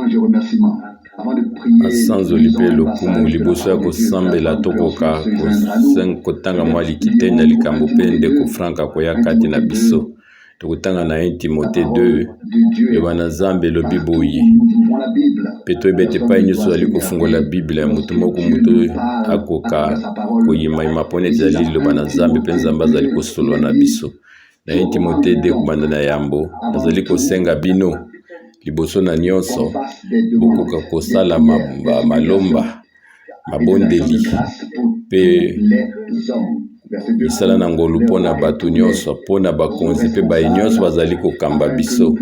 louange et remerciements. Avant de prier, asanzolipe lokumu liboso ya kosambela tokoka kotanga mwa likite na likambo mpe ndeko Frank akoya kati na biso tokotanga na 1 Timote 2 loba na Nzambe elobi boye mpe toyeba ete epai nyonso ali kofungola Biblia ya moto moko moto akoka koyimayima mpona ete ezali liloba na Nzambe mpe Nzambe azali kosolola na biso. Na 1 Timote 2 kobanda na yambo nazali kosenga bino liboso na nyonso bokoka kosala malomba mabondeli mpe misala na ngolu mpona bato nyonso mpona bakonzi mpe baye nyonso bazali kokamba biso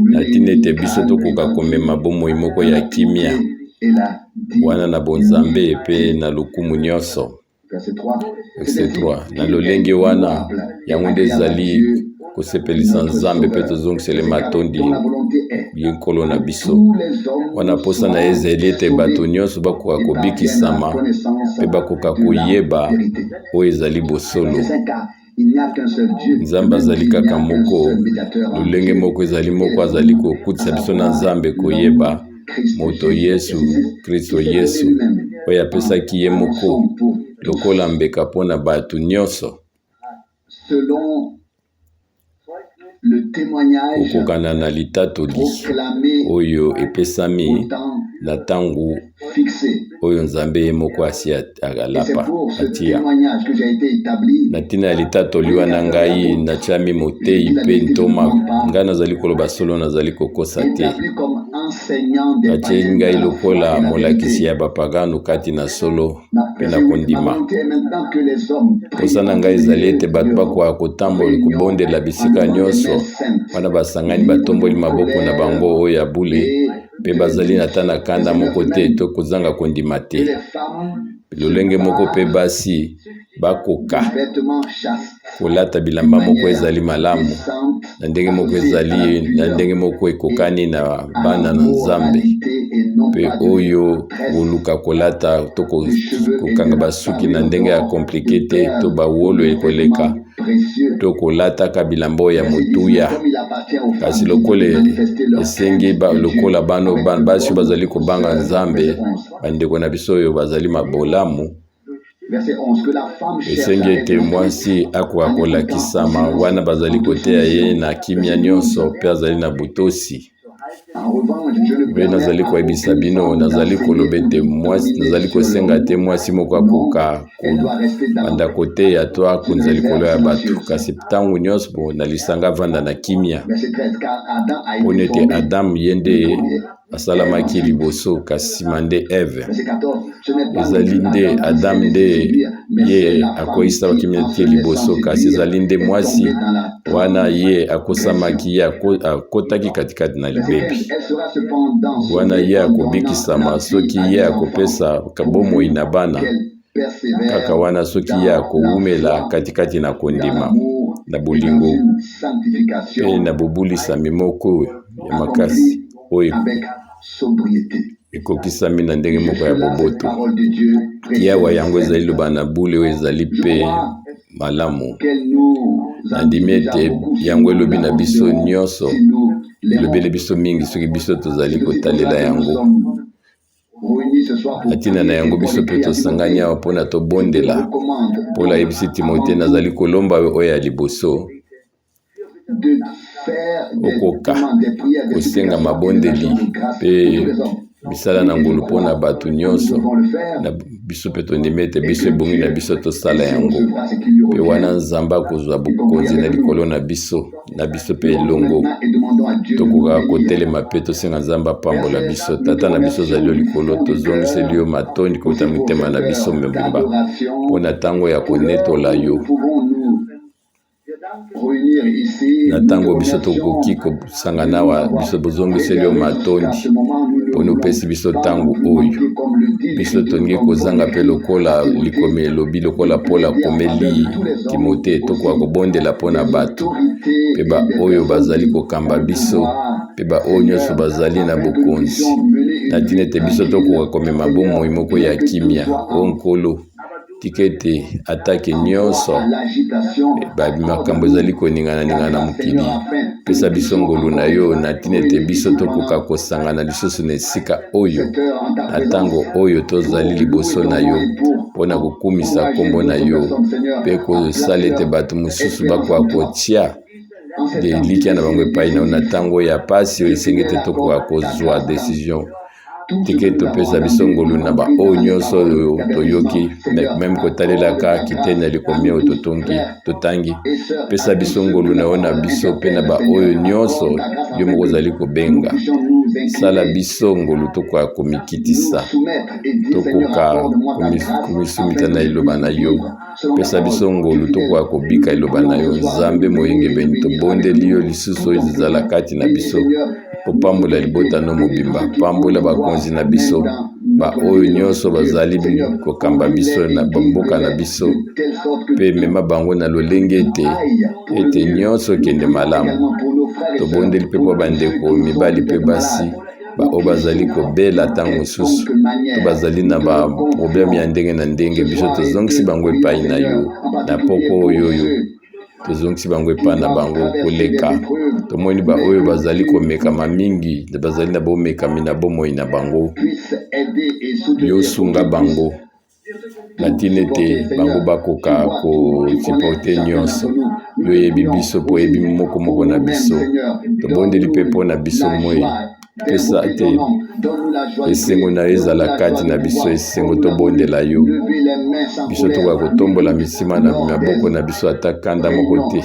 na ntina ete biso tokoka komema bomoi moko ya kimia wana na bonzambe mpe na lokumu nyonso. Verset 3 na lolenge wana yango nde ezali kosepelisa Nzambe mpe tozongisele matondi ye nkolo na biso wana posa na ezali ete bato nyonso bakoka kobikisama mpe bakoka koyeba oyo ezali bosolo. Nzambe azali kaka moko, lolenge moko ezali moko azali kokutisa biso na Nzambe koyeba moto Yesu Kristo Yesu oyo apesaki ye moko lokola mbeka mpona bato nyonso. Kokokana na litatoli oyo epesami na tangu oyo Nzambe ye moko asi agalapa atia na ntina ya litatoli wana ngai natiami motei mpe ntoma ngai nazali koloba solo nazali kokosa te atie ngai lokola molakisi ya bapagano kati na solo mpe na kondima posa na ngai ezali ete bato bakoka kotambola kobondela bisika nyonso wana basangani batomboli maboko na bango oyo ya bule mpe bazali na tana kanda moko te to kozanga kondima te. Lolenge moko mpe basi bakoka kolata bilamba moko ezali malamu na ndenge moko ezali na ndenge moko ekokani na bana na Nzambe mpe oyo koluka kolata to kokanga basuki na ndenge ya komplike te to bawolo ekoleka to kolataka bilamba ya motuya kasi lokole esengi lokola basi bazali kobanga Nzambe bandeko na biso oyo bazali mabolamu esengi ete mwasi akoka kolakisama wana bazali koteya ye na kimia nyonso mpe azali na butosi. Mpe nazali koyebisa bino nazali koloba ete mwasi nazali kosenga te mwasi moko akoka banda koteya to akonza likolo ya bato kasi ntango nyonso na lisanga vanda na kimia mpona ete Adamu ye nde asalamaki liboso kasi nsima nde Eve ezali nde Adamu nde ye akoyisa kimia te liboso kasi ezali nde mwasi wana ye akosamaki ye akotaki katikati na libebi wana ye akobikisama soki ye akopesa bomoi na bana kaka wana soki ye akowumela katikati na kondima na bolingo mpe na bobulisami moko ya makasi oyo ekokisami na ndenge moko ya boboto yawa yango ezali loba na bule oyo ezali mpe malamu nandimi ete yango elobi na biso nyonso elobeli biso mingi soki biso tozali kotalela yango atina na yango biso mpe tosangani awa mpona tobondela mpola yebisi Timote nazali kolomba oyo ya liboso okoka kosenga mabondeli mpe misala na ngolu mpona bato nyonso na biso mpe tondimi ete biso ebongi na biso tosala yango mpe wana Nzambe akozwa bokonzi na likolo na biso mpe elongo tokokaka kotelema mpe tosenga Nzambe apambola biso. Tata na biso ozali likolo tozongiseli yo matondi kota mitema na biso mobimba mpona ntango ya konetola yo na ntango biso tokoki kosangana awa biso bozongiseli yo matondi mpona opesi biso ntango oyo biso tolingi kozanga mpe lokola likomi elobi lokola Paul akomeli Timote tokoka kobondela mpona bato mpe baoyo bazali kokamba biso mpe baoyo nyonso bazali na bokonzi na ntina ete biso tokoka komema bomoi moko ya kimia o nkolo tikete atake nyonso makambo ezali koningana na mokili pesa biso ngolu na yo na tina ete biso tokoka kosangana lisusu na esika oyo na ntango oyo tozali liboso na yo mpona kokumisa nkombo na yo mpe kosala ete bato mosusu bakoka kotia likia na bango epai na yo na ntango ya pasi oyo esengi ete tokoka kozwa décision tike topesa biso ngolu na baoyo nyonso oyo toyoki meme kotalelaka kiteni likomi oyo totangi pesa biso ngolu na yo na biso mpe na baoyo nyonso yo moko ozali kobenga sala biso ngolu tokoka komikitisa tokoka komisumita na eloba na yo pesa biso ngolu tokoka kobika eloba na yo nzambe moyengebeni tobondeli yo lisusu oyo ezala kati na biso popambola libota no mobimba pambola bakonzi na biso baoyo nyonso bazali kokamba biso na bamboka na biso mpe mema bango na lolenge ete nyonso kende malamu tobondeli mpe mpo bandeko mibali mpe basi baoyo bazali kobela ntango mosusu to bazali na baprobleme ya ndenge na ndenge biso tozongisi bango epai na yo na poko oyoyo tozongisi bango epai na bango koleka tomoni baoyo bazali komekama mingi bazali na bomekami na bomoi na bango yosunga bango na ntina ete bango bakoka kosiporte nyonso yo yebi biso mpo yebi moko na biso tobondeli mpe mpo na biso moi pesa te esengo na yo ezala kati na biso esengo tobondela yo biso tokoka kotombola misima na maboko na biso ata kanda moko te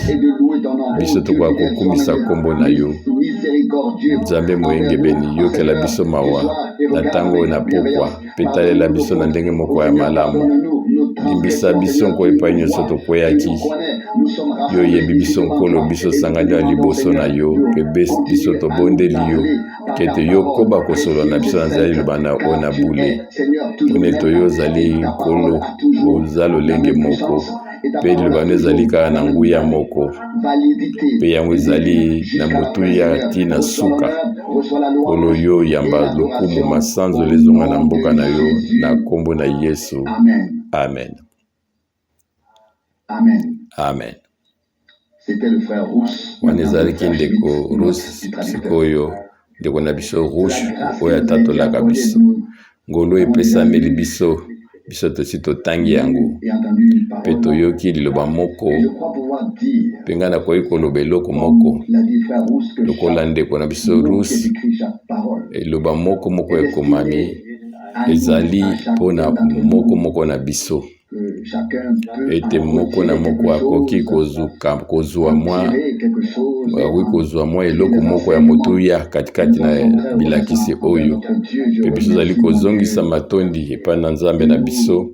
biso tokoka kokumisa nkombo na yo nzambe moyengebeni yokela biso mawa na ntango na pokwa mpe talela biso na ndenge moko ya malamu limbisa biso nko epai nyonso tokweyaki yo yebi biso nkolo biso sangani ya liboso na yo mpe biso tobondeli yo kete yo koba kosolo na biso na nzali loba na o na bule mpona ete oyo ozali nkolo oza lolenge moko mpe liloba no ezali kaka na nguya moko mpe yango ezali na motuya ntina suka nkolo yo yamba lokumu masanzo lezonga na mboka na yo na nkombo na Yesu amen. Amen. Wana ezalaki ndeko Russe sikoyo ndeko na biso Rouge oyo atatolaka biso ngolu epesameli biso tosi totangi yango mpe toyoki liloba moko mpe ngai nakoki koloba eloko moko lokola ndeko na biso Russe eloba moko ekomami ezali mpona moko na biso ete moko na moko akoki kozwa mwa eloko moko ya motuya katikati na bilakisi oyo mpe biso ozali kozongisa matondi epai na nzambe na biso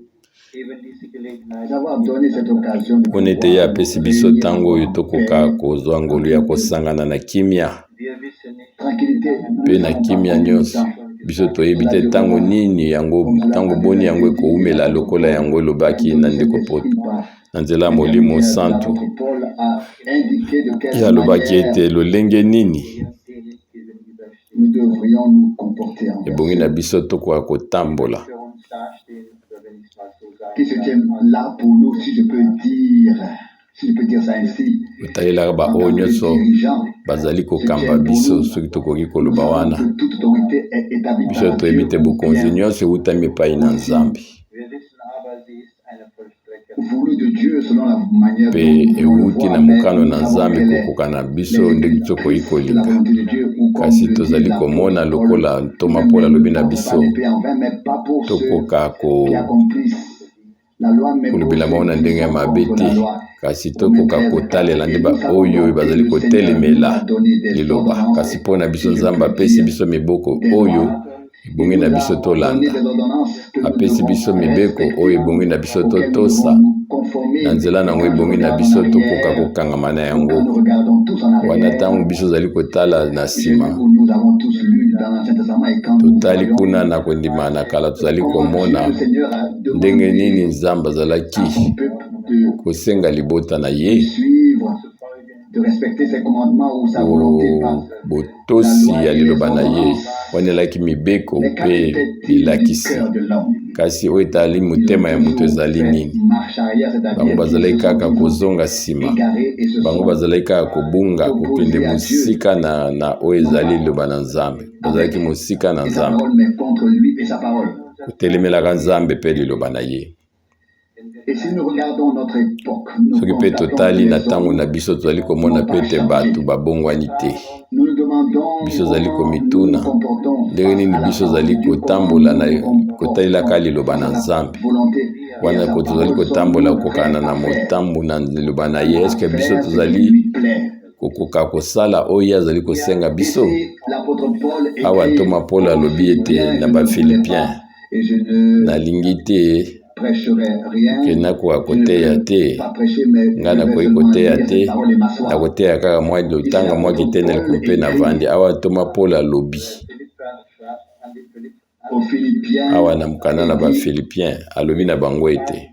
mpona ete ye apesi biso ntango oyo tokoka kozwa ngolu ya kosangana na kimia mpe na kimia nyonso biso toyebi te ntango nini yango ntango boni yango ekoumela lokola yango elobaki na ndeko poto na nzela molimo santu ye alobaki ete lolenge nini ebongi na biso tokoka kotambola otalelaka baoyo nyonso bazali kokamba biso soki tokoki koloba wana biso toyebi te bokonzi nyonso eutami epai na nzambe mpe euti na mokano na nzambe kokoka na biso ndenge tokoki kolinga kasi tozali komona lokola ntoma Paul alobi na biso tokoka kolobela bango na ndenge ya mabe te kasi tokoka kotalela nde baoyo bazali kotelemela liloba kasi mpo na biso nzambe apesi biso miboko oyo ebongi na biso tolanda apesi biso mibeko oyo ebongi na biso totosa na nzela nango ebongi na biso tokoka kokangama na yango wana ntango biso ozali kotala na nsima totali kuna na kondima na kala tozali komona ndenge nini nzambe azalaki kosenga libota na ye botosi ya liloba na ye wana elaki mibeko mpe elakisi kasi oyo etali motema ya moto ezali nini. Bango bazalaki kaka kozonga nsima, bango bazalaki kaka kobunga kokende mosika na oyo ezali liloba na Nzambe. Bazalaki mosika na Nzambe, kotelemelaka Nzambe mpe liloba na ye. Soki mpe totali na ntango na biso tozali komona pete bato babongwani te. Biso zali komituna ndenge nini biso zali kotambola na kotalelaka liloba na Nzambe. Wana ko tozali kotambola kokana na motambo na liloba na ye. Eske biso tozali kokoka kosala oyo azali kosenga biso? Awa ntoma Paul alobi ete na Bafilipien, nalingi te ke nakoka koteya te, nga nakoki koteya te, nakoteya kaka mwa lotanga mwa kitene mpe na vandi. Awa ntoma Paul alobi awa na mukanda na Bafilipien, alobi na bango ete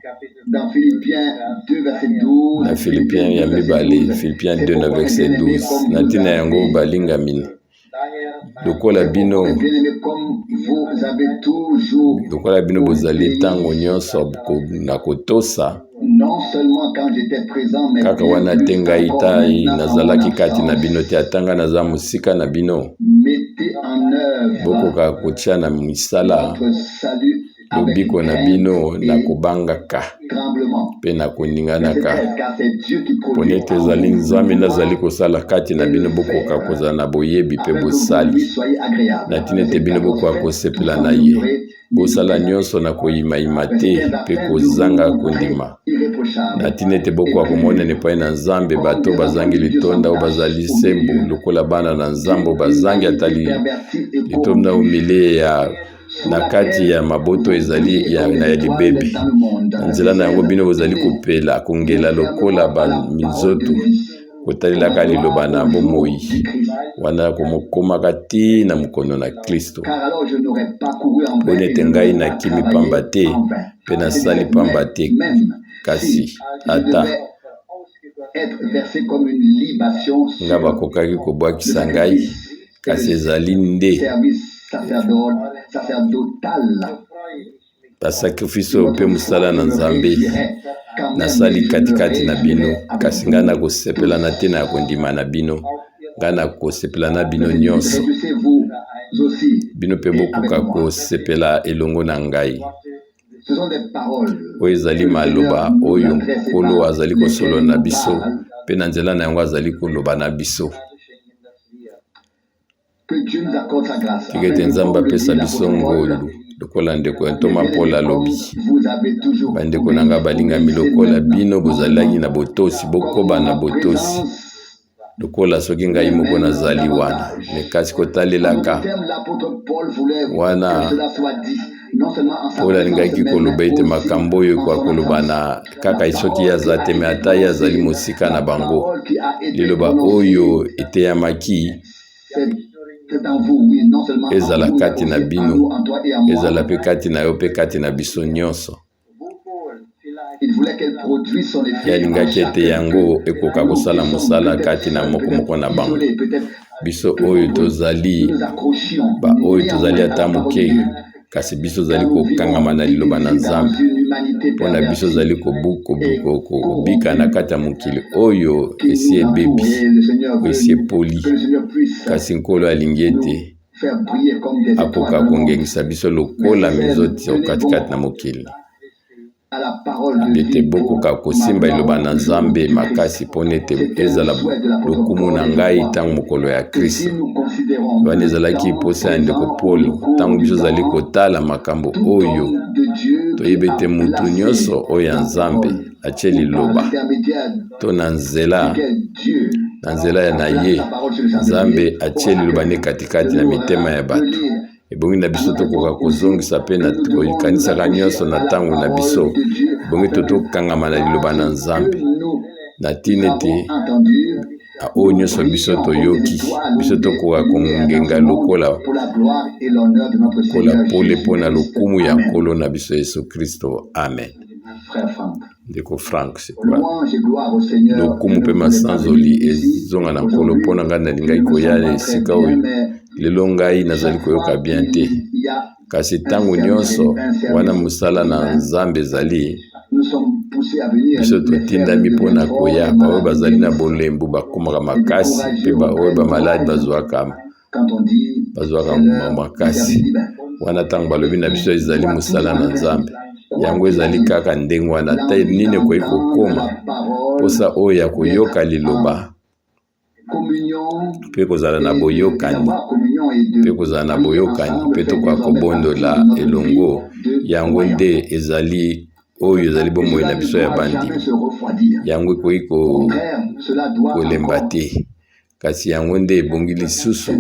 na Philippiens ya mibale, Philippiens 2 na verset 12, na ntina yango balingami, lokola bino bozali ntango nyonso na kotosa, kaka wana te ngai tai nazalaki kati na bino te, atanga naza mosika na bino, bokoka kotia na misala lobiko na bino na kobangaka mpe na koninganaka, pone ete ezali Nzambe nazali kosala kati na bino, bokoka kozala na boyebi mpe bosali, na ntina ete bino bokoka kosepela na ye, bosala nyonso na koyimayima te mpe kozanga kondima, na ntina ete bokoka komonana epai na Nzambe bato bazangi litonda oyo bazali sembo lokola bana na Nzambe oyo bazangi atali litonda oyo mile ya na kati ya maboto ezali ya libebe. Nzela na yango bino bozali kopela kongela lokola ba minzoto kotalelaka liloba na bomoi, wana komokomaka ti na mukono na Kristo. Pone ete ngai nakimi pamba te mpe nasali pamba te, kasi ata nga bakokaki kobwakisa ngai, kasi ezali nde basakrifisi oyo mpe mosala na Nzambe nasali katikati na bino, kasi ngai nakosepela na te na kondima na bino, ngai nakosepela na bino nyonso, bino mpe bokoka kosepela elongo na ngai. Oyo ezali maloba oyo Nkolo azali kosolo na biso, mpe na nzela na yango azali koloba na biso. Tika ete Nzambe apesa biso ngolu lokola ndeko ya ntoma Paul alobi, bandeko na nga balingami, lokola bino bozalaki na botosi, bokoba na botosi lokola soki ngai moko nazali wana. Me kasi kotalelaka wana Paul alingaki koloba ete makambo oyo kwa koloba na kaka soki aza te, me ata ye azali mosika na bango, liloba oyo eteyamaki ezala kati na bino, ezala pe kati na yo pe kati na biso nyonso. Yalingaki ete yango ekoka kosala mosala kati na moko na bango. Biso oyo tozali ata moke, kasi biso zali kokangama na liloba na Nzambe, mpona biso zali kobika na kati ya mokili oyo esi ebebi, esi epoli, kasi Nkolo alingi ete akoka kongengisa biso lokola minzoti katikati na mokili. Ete bokoka kosimba liloba na Nzambe makasi mpona ete ezala lokumu na ngai ntango mokolo ya Kristo. Wana ezalaki posa ya ndeko Paul, ntango biso zali kotala makambo oyo toyebi ete mutu nyonso oyo ya Nzambe atie liloba to na nzela na ye, Nzambe atie liloba ne katikati na mitema ya bato. Ebongi na biso tokoka kozongisa mpe na koyikanisaka nyonso na ntango na biso, ebongi tokangama na liloba na Nzambe na ntina ete oyo nyonso biso toyoki, biso tokoka kongenga lokola pole mpona lokumu ya Nkolo na biso Yesu Kristo. Amen. Ndeko Frank, lokumu mpe masanzoli ezonga na Nkolo mpona ngai nalingaki koya esika oyo lelo ngai nazali koyoka bien te, kasi tangu nyonso wana musala na nzambe ezali biso totindami mpona koya baoyo bazali na bolembu bakomaka makasi mpe baoyo bamaladi bazwaka makasi wana ntango balobi na biso ezali mosala na nzambe yango ezali kaka ndenge wana ta nini ekoki kokoma mposa oyo ya koyoka liloba mpe kozala na boyokani mpe tokoka kobondola elongo yango nde ezali oyo ezali bomoi na biso ya bandimi yango ekoki kolemba te kasi yango nde ebongi lisusu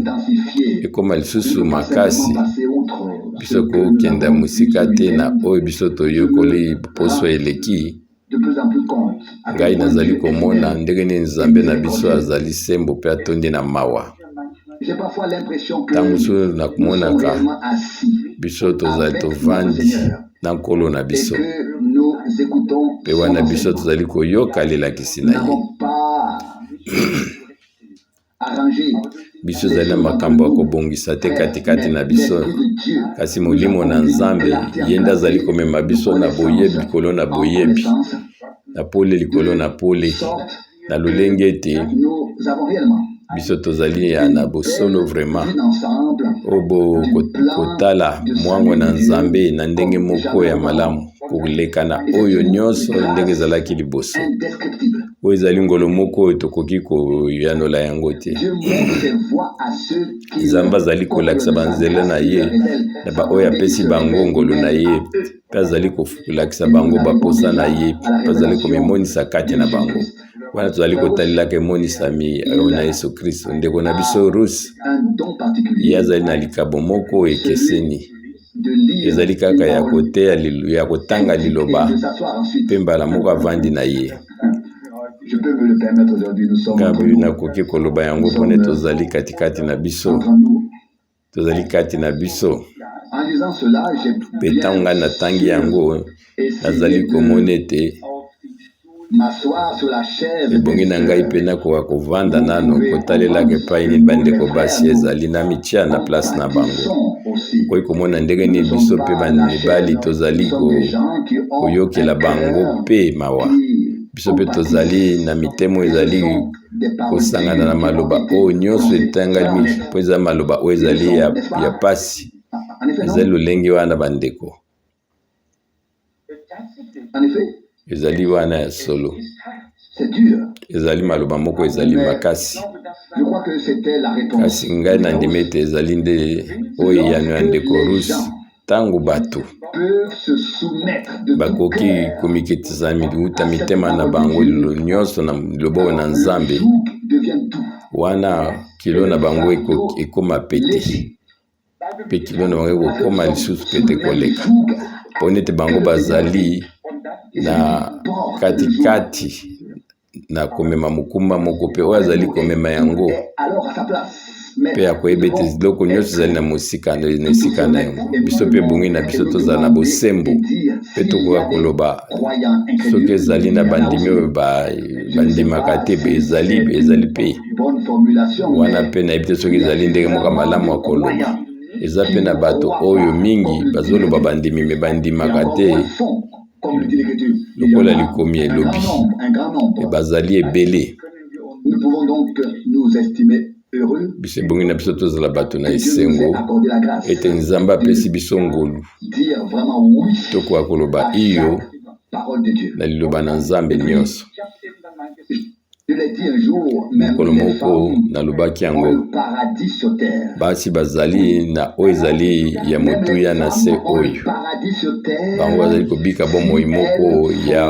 ekoma lisusu makasi biso kokenda mosika te na oyo biso toyokoli poso eleki ngai nazali komona ndenge nini nzambe na biso azali sembo mpe atondi na mawa ntango mosusu nakomonaka biso tozali tovandi na nkolo na biso mpe wana biso tozali koyoka lelakisi na ye biso ezali na makambo ya kobongisa te katikati na biso kasi molimo na nzambe ye nde azali komema biso na boyebi likolo na boyebi na pole likolo na pole na lolenge ete biso tozali ya na bosolo vraiment obo kotala mwango na nzambe na ndenge moko ya malamu koleka na oyo nyonso ndenge ezalaki liboso oyo ezali ngolo moko oyo tokoki koyanola yango te nzambe azali kolakisa banzela na ye na baoyo apesi bango ngolo na ye mpe azali kolakisa bango baposa na ye mpe azali komemonisa kati na bango wana tozali kotalelaka emonisami oyo na yesu kristo ndeko na biso rusi ye azali na likabo moko ekeseni ezali kaka ya koteya ya kotanga liloba mpe mbala moko avandi na ye ngabi nakoki koloba yango mpone tozali katikati na biso mpe ntango ngai natangi yango nazali komona ete ebongi na ngai mpe nakoka kovanda nano kotalelaka epai nini bandeko basi ezali na mitia na place na bango okoki komona ndenge nini biso mpe bamibali tozali koyokela bango mpe mawa biso mpe tozali na mitemo ezali kosangana na maloba oyo nyonso etangami mpo eza maloba oyo ezali ya pasi ezali lolenge wana bandeko ezali wana ya solo ezali maloba moko ezali makasi kasi ngai nandimi ete ezali nde oyo yano ya ndeko rusi ntango bato bakoki komikitiza miuta mitema na bango nyonso na lobo na nzambe wana kilo na bango ekoma pete mpe kilo na bango ekokoma lisusu pete koleka mpona ete bango bazali na katikati na komema mokumba moko mpe oyo azali komema yango mpe akoyeba ete biloko nyonso ezali na mosika na esika na yango biso mpe bongi na biso tozala na bosembo mpe tokoka koloba soki ezali na bandimi oyo bandimaka te ezali mpe wana mpe nayebi te soki ezali ndenge moko malamu ya koloba eza mpe na bato oyo mingi bazoloba bandimi me bandimaka te lokola likomi elobi bazali ebele biso ebongi na biso tozala bato na esengo ete nzambe apesi biso ngolu tokoka koloba iyo na liloba na nzambe nyonso mokolo moko nalobaki yango basi bazali na oyo ezali ya motuya na se oyo bango bazali kobika bomoi moko ya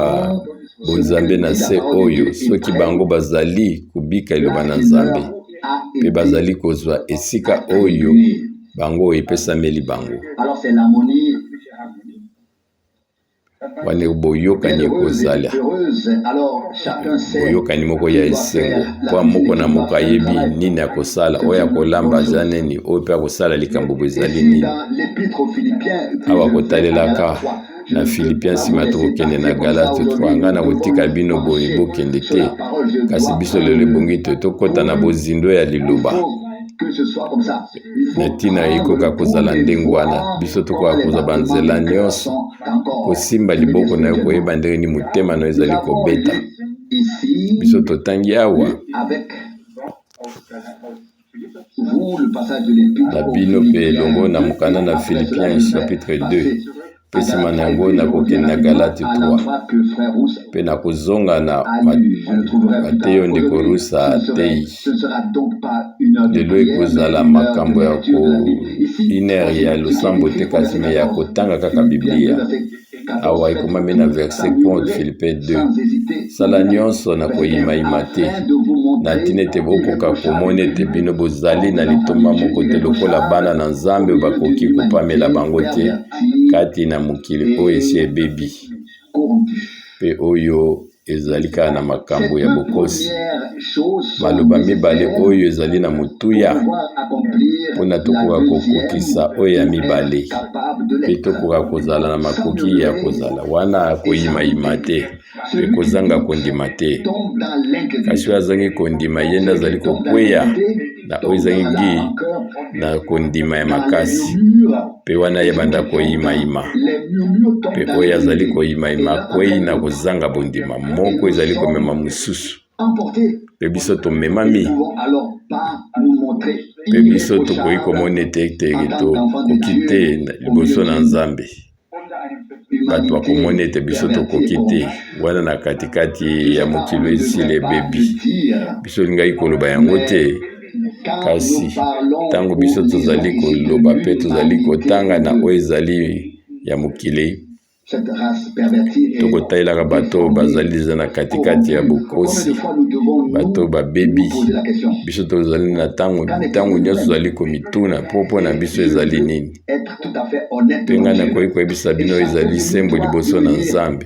bonzambe na se oyo soki bango bazali kobika liloba na nzambe mpe bazali kozwa esika oyo bango epesameli bango wane boyokani ekozala boyokani moko ya esengo mpo moko na moko ayebi nini akosala oyo akolamba aza nini oyo mpe akosala likambo bo ezali nini awa kotalelaka na Philippiens nsima tokokende na Galate 3 nga na kotika bino boye bokende te kasi biso lelo ebongi te tokɔta na bozindo ya liloba na ntina ekoka kozala ndenge wana biso tokoka kozwa banzela nyonso kosimba liboko na yo koyeba ndenge nini motema na yo ezali kobeta. Biso totangi awa na bino mpe elongo na mokanda na Philippiens chapitre 2 mpe nsima na yango nakokende na Galate 3 mpe nakozonga na mateyo ndeko rusa atei. Lelo ekozala makambo ya inere ya losambo te kasi me ya kotanga kaka Biblia. Awa ekomami na verset 11 Philippiens 2. Sala nyonso na koyimayima te na ntina ete bokoka komona ete bino bozali na litomba moko te lokola bana na Nzambe bakoki kopamela bango te kati na mokili oyo esi ebebi mpe oyo ezali kaka na makambo ya bokosi. Maloba mibale oyo ezali na motuya mpona tokoka kokokisa oyo ya mibale mpe tokoka kozala na makoki ya kozala wana koyimayima te mpe kozanga kondima te. Kasi oyo azangi kondima ye nde azali kokweya na oyo ezangi na kondima ya makasi mpe wana ye banda koyimayima mpe oyo azali koyimayima akwei na kozanga bondima moko ezali komema mosusu mpe biso tomemami mpe biso tokoki komona ete tokoki te liboso na Nzambe. Bato bakomona ete biso tokoki te wana na katikati ya mokili esili ebebi. Biso lingaki koloba yango te kasi ntango biso tozali koloba mpe tozali kotanga na oyo ezali ya mokili tokotalelaka bato bazali deja na katikati ya bokosi bato babebi. Biso tozali na ntango nyonso tozali komituna mpo na biso ezali nini mpe ngai nakoki koyebisa bino ezali sembo liboso na Nzambe.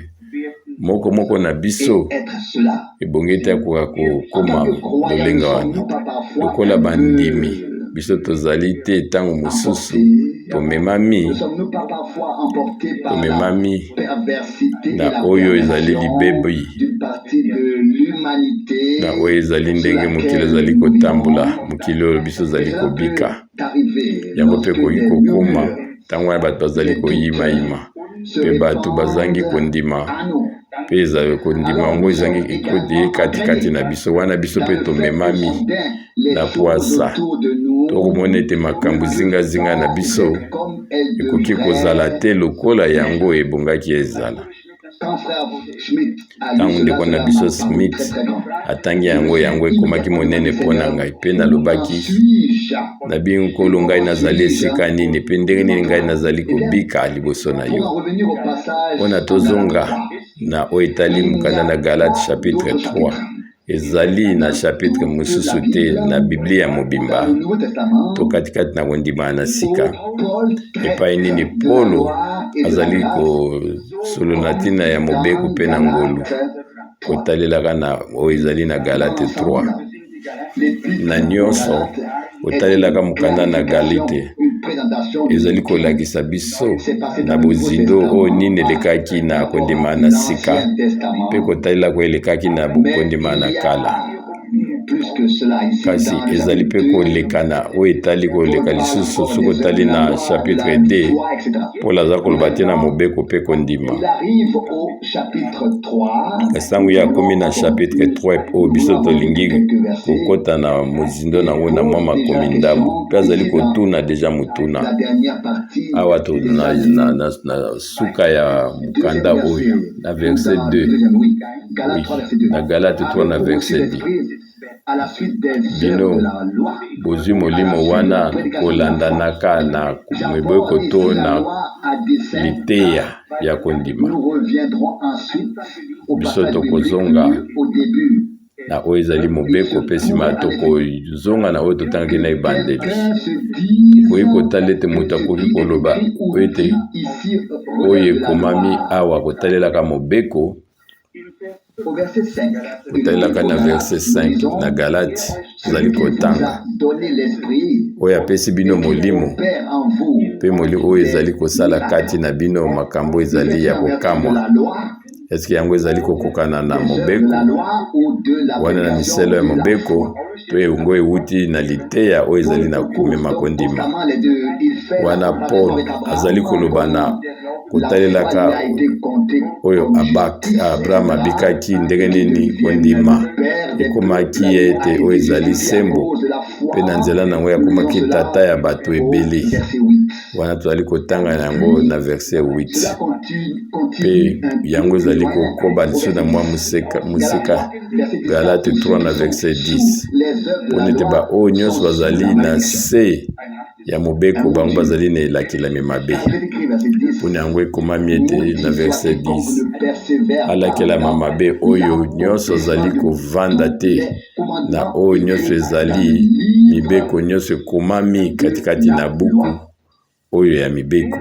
Moko na biso ebongi ete akoka kokoma lolenga wana lokola bandimi. Biso tozali te ntango mosusu tomemami na oyo ezali libebi na oyo ezali ndenge mokili ezali kotambola mokili oyo biso ezali kobika. Yango mpe koki kokoma ntango wana bato bazali koyimayima mpe bato bazangi kondima mpe ezali kondima yango ezangi ekodi katikati na biso wana biso mpe tomemami na poasa tokomona ete makambo zingazinga na biso ekoki kozala te lokola yango ebongaki ezala. Ntango ndeko na biso Smith atangi yango ekomaki monene mpo na ngai mpe nalobaki nabi nkolo ngai nazali esika nini mpe ndenge nini ngai nazali kobika liboso na yo. Mpona tozonga na oyo etali mokanda na Galate chapitre 3 ezali na chapitre mosusu te na Biblia mobimba to katikati na kondima na sika epai nini Polo azali kosolola ntina ya mobeko mpe na ngolu kotalelaka na oyo ezali na Galate 3 na nyonso kotalelaka mokanda na Galate ezali kolakisa biso na bozindo oyo nini elekaki na kondima na sika mpe kotalela ko elekaki na kondima na kala. Kasi ezali mpe kolekana oyo etali koleka lisusu soki otali na chapitre 2 Paul aza koloba te na mobeko mpe kondima. Kasi ntango ye akomi na chapitre 3 oyo biso tolingi kokota na mozindo nango na mwa makomi ndambo mpe azali kotuna deja motuna awa to na suka ya mokanda oyo na verset 2 na Galate 3 na verset 2 bino bozwi molimo wana kolandanaka na mibeko to na liteya ya kondima. Biso tokozonga na oyo ezali mobeko mpe nsima tokozonga na oyo totangaki na ebandeli. Koyi kotala ete moto akoki koloba ete oyo ekomami awa kotalelaka mobeko kotalelaka na verset 5 na Galate ezali kotanga oyo apesi bino molimo mpe molimo oyo ezali kosala kati na bino makambo ezali ya kokamwa Est-ce que yango ezali kokokana na mobeko wana na miselo ya mobeko to yango euti na liteya oyo ezali na komema kondima wana Paul azali kolobana kotalelaka oyo Abraham abikaki ndenge nini kondima ekomaki ete oyo ezali sembo mpe na nzela nango yakomaki tata ya bato ebele wana tozali kotanga yango na verset 8 mpe yango ezali kokoba liso na mwa musika Galate 3 na verset 10 pona ete baoyo nyonso bazali na se ya mobeko bango bazali na elakelami mabe pona yango ekomami ete na verset 10 alakelama mabe oyo nyonso azali kovanda te na oyo nyonso ezali mibeko nyonso ekomami katikati na buku oyo ya mibeko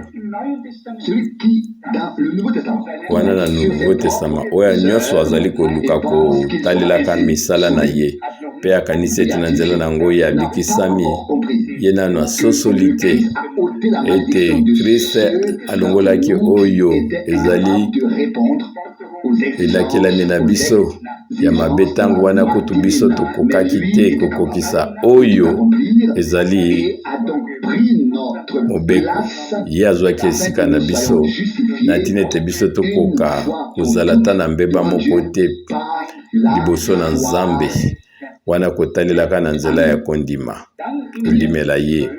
wana na Nouveau Testament oyo nyonso azali koluka kotalelaka misala na ye mpe akanisi ete na nzela nango ye abikisami ye nano asosoli te ete Kristo alongolaki oyo ezali elakelami na biso ya mabe ntango wana kutu biso tokokaki te kokokisa oyo ezali mobeko ye azwaki esika na biso na ntina ete biso tokoka kozala ata na mbeba moko te liboso na Nzambe wana kotalelaka na nzela ya kondima kondimela ye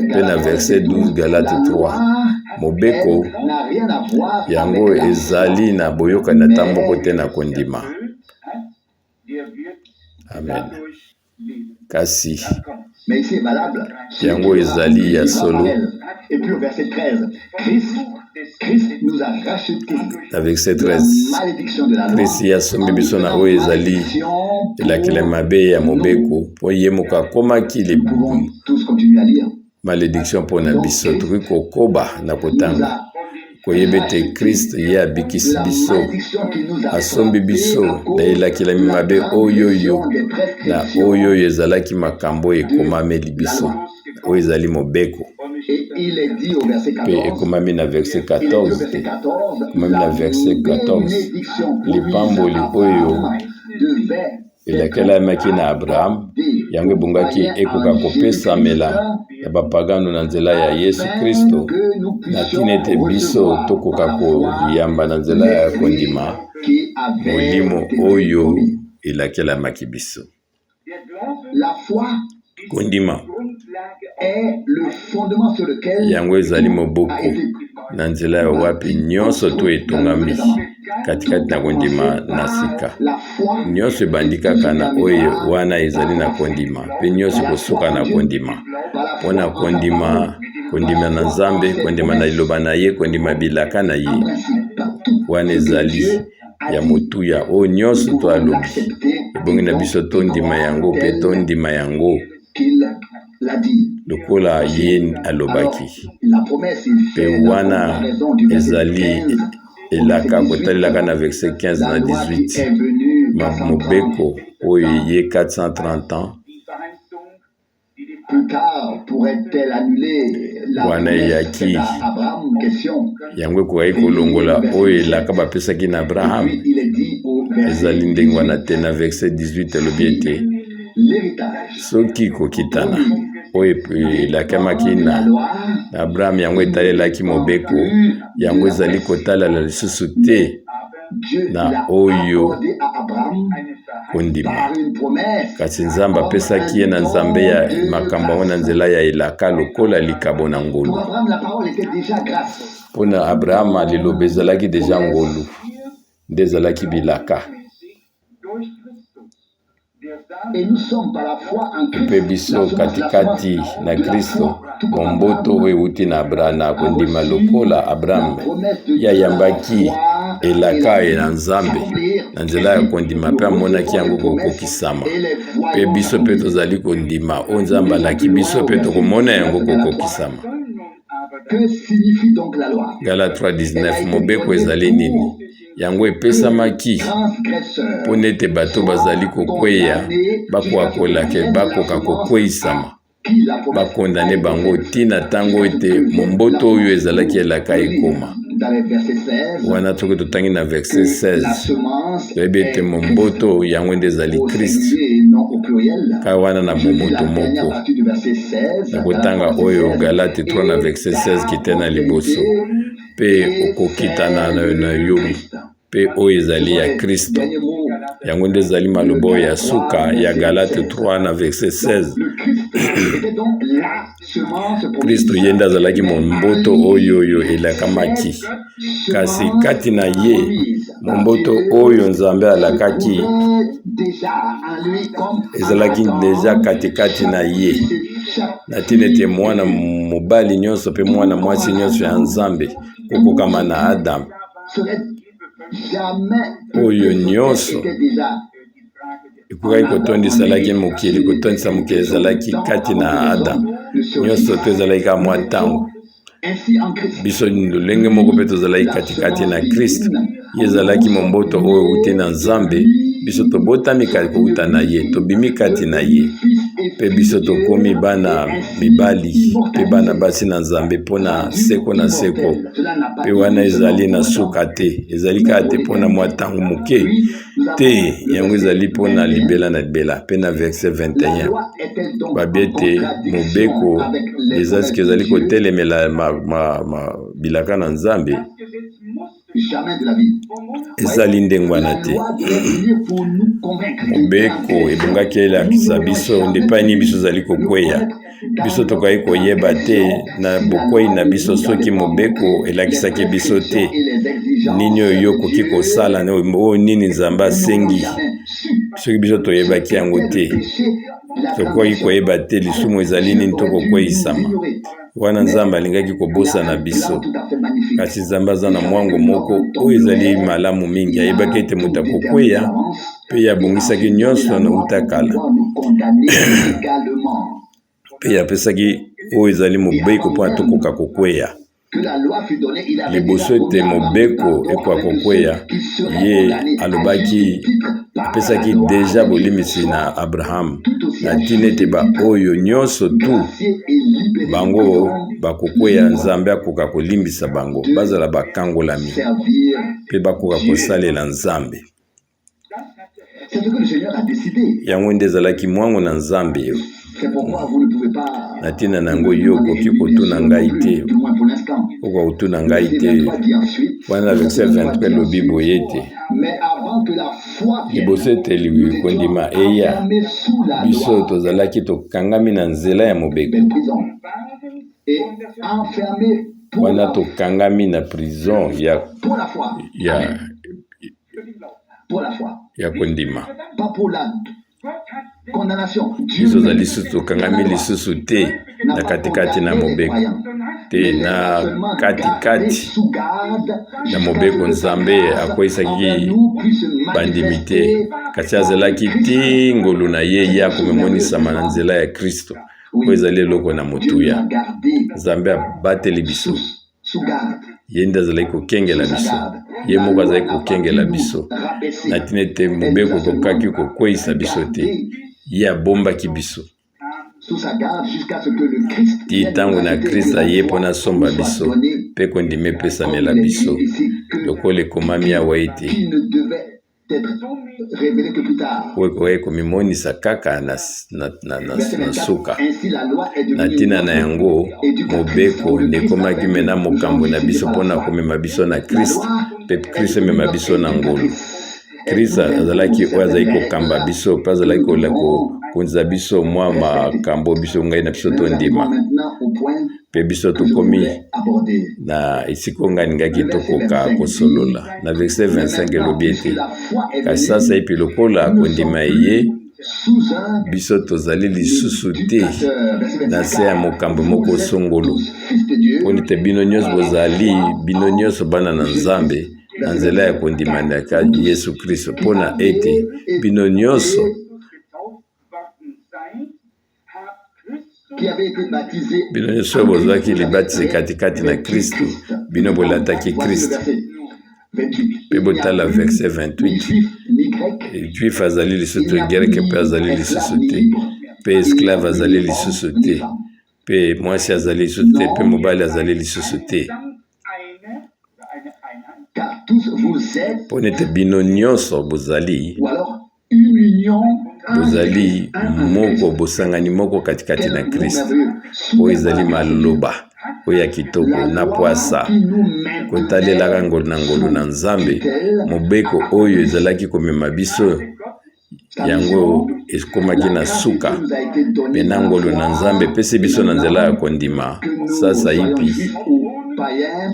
mpe na verset 12 Galate 3 mobeko yango ezali na boyokani ata moko te na kondima. Amen. Kasi yango ezali ya solo. Na verset 13 Christ yasombi biso na oyo ezali elakela mabe ya mobeko po ye moko akomaki malédiction mpona biso tokoki kokoba na kotanga koyeba ete Christ ye abikisi biso asombi biso na elakela mabe oyoyo na oyoyo ezalaki makambo ekomameli biso oyo ezali mobeko pe ekomami na verset 14 ekomami na verset 14 lipamboli oyo elakelamaki na Abraham yango ebongaki ekoka kopesamela ya bapagano na nzela ya Yesu Kristo na ntina ete biso tokoka koyamba na nzela ya kondima molimo oyo elakelamaki biso. Kondima yango ezali moboko na nzela ya wapi nyonso to etongami katikati na kondima na sika nyonso ebandi kaka na oyo wana ezali na kondima mpe nyonso kosoka na kondima mpona kondima na Nzambe kondima na liloba na ye kondima bilaka na ye wana ezali ya motuya oyo nyonso to alobi ebongi na biso tondima yango mpe tondima yango lokola ye alobaki mpe wana ezali elaka kotalelaka na verset 15 na 18 mobeko oyo ye 430 ans wana eyaki yango ekokaki kolongola oyo elaka bapesaki na Abraham ezali ndenge wana te na verset 18 elobi ete soki kokitana oyo elakamaki na Abraham yango etalelaki mobeko yango ezali kotalela lisusu te na oyo kondima kasi Nzambe apesaki ye na Nzambe ya makambo yango na nzela ya elaka lokola likabo na ngolu mpona Abraham liloba ezalaki deja ngolu nde ezalaki bilaka mpe biso katikati na Kristo momboto oyo euti na Abraham na kondima lokola Abraham yayambaki elaka na Nzambe na nzela ya kondima mpe amonaki yango kokokisama mpe biso mpe tozali kondima oyo Nzambe alaki biso mpe tokomona yango kokokisama. Gala 3:19 mobeko ezali nini yango epesamaki mpona ete bato bazali kokweya bakoka kokweyisama bakondane bango ntina ntango ete momboto oyo ezalaki elaka ekoma dans les versets 16, wana toko totangi na verset 16 toyebi ete momboto yango nde ezali Christ ka wana na momoto moko nakotanga oyo Galate 3 na verset 16 kite na liboso mpe okokitana na yo mpe oyo ezali ya Kristo yango nde ezali maloba oyo ya suka ya Galate 3 na verset 16 Kristo ye nde azalaki momboto oyo elakamaki kasi kati na ye momboto oyo Nzambe alakaki ezalaki deja katikati na ye na ntina ete mwana mobali nyonso mpe mwana mwasi nyonso ya Nzambe kokokama na Adamu oyo nyonso ekokaki kotondisalaki mokili kotondisa mokili ezalaki kati na Adamu nyonso to ezalaki ka mwa ntango biso lolenge moko mpe tozalaki katikati na Kristo ye ezalaki momboto oyo euti na Nzambe biso tobotami kati kouta na ye tobimi kati na ye mpe biso tokomi bana mibali mpe bana basi na Nzambe mpona seko na seko mpe wana ezali na suka te ezali kaka te mpona mwa ntango moke te yango ezali mpona libela na libela mpe na verset 21 babi ete mobeko eza siki ezali kotelemela bilaka na Nzambe ezali ndenge wana te mobeko ebongaki elakisa biso ndepai nini biso ezali kokweya biso tokaki koyeba te na bokwei na biso soki mobeko elakisaki biso te nini oyo okoki kosala oyo nini Nzambe asengi soki biso toyebaki yango te tokoki koyeba te lisumu ezali nini tokokweyisama wana Nzambe alingaki kobosana biso kasi Nzambe aza na mwango moko oyo ezali malamu mingi ayebaki ete moto akokweya mpe abongisaki nyonso na utakala mpe apesaki oyo ezali mobeko mpona tokoka kokweya liboso ete mobeko ekoka kokweya ye alobaki apesaki deja bolimisi na Abraham na ntina ete baoyo nyonso tu bango bakokweya Nzambe akoka kolimbisa bango bazala bakangolami mpe bakoka kosalela Nzambe yango nde ezalaki mwango na Nzambe na ntina na yango yo okoki kotuna ngai te okoka kotuna ngai te wana na verset 23 elobi boye te liboso ete kondima eya biso tozalaki tokangami na nzela ya mobeko wana tokangami na prison ya kondima biso ozali lisusu tokangami lisusu te na katikati na mobeko te na katikati na mobeko Nzambe akweyisaki bandimi te kasi azalaki ti ngolu na ye akomemonisama na nzela ya Kristo oyo ezali eloko na motuya Nzambe abateli biso ye nde azalaki kokengela biso ye moko azalaki kokengela biso na ntina ete mobeko kokaki kokweyisa biso te ye abombaki biso ti ntango na Kristo aye mpona asomba biso mpe kondima epesamela biso lokola ekomami awa ete oyo ekoki komimonisa kaka na suka na ntina na yango mobeko ndekomaki mena mokambo na biso mpona komema biso na Kristo mpe Kristo emema biso na ngolu Kristo azalaki oyo azalaki kokamba biso mpe azalaki konza biso mwa makambo biso ngai na biso tondima mpe biso tokomi na esika ngai ningaki tokoka kosolola na verset 25 elobi ete kasi sasa epi lokola kondima ye biso tozali lisusu te na se ya mokambo moko songolo mpona ete bino nyonso bozali bino nyonso bana na Nzambe na nzela ya kondimanaka Yesu Kristo mpona ete bino nyonso bozwaki libatisi katikati na Kristo bino bolataki Kristo mpe botala verset 28 juif azali lisusu greke mpe azali lisusu te mpe esclave azali lisusu te mpe mwasi azali lisusu te mpe mobali azali lisusu te Pone te bino nyonso bozali. Bozali moko bosangani moko katikati na Kristo. Oyo ezali maloba oyo ya kitoko na poasa kotalelaka ngolu na ngolu na Nzambe mobeko oyo ezalaki komema biso yango ekomaki na suka pena ngolu na Nzambe pese biso na nzela ya kondima sasa ipi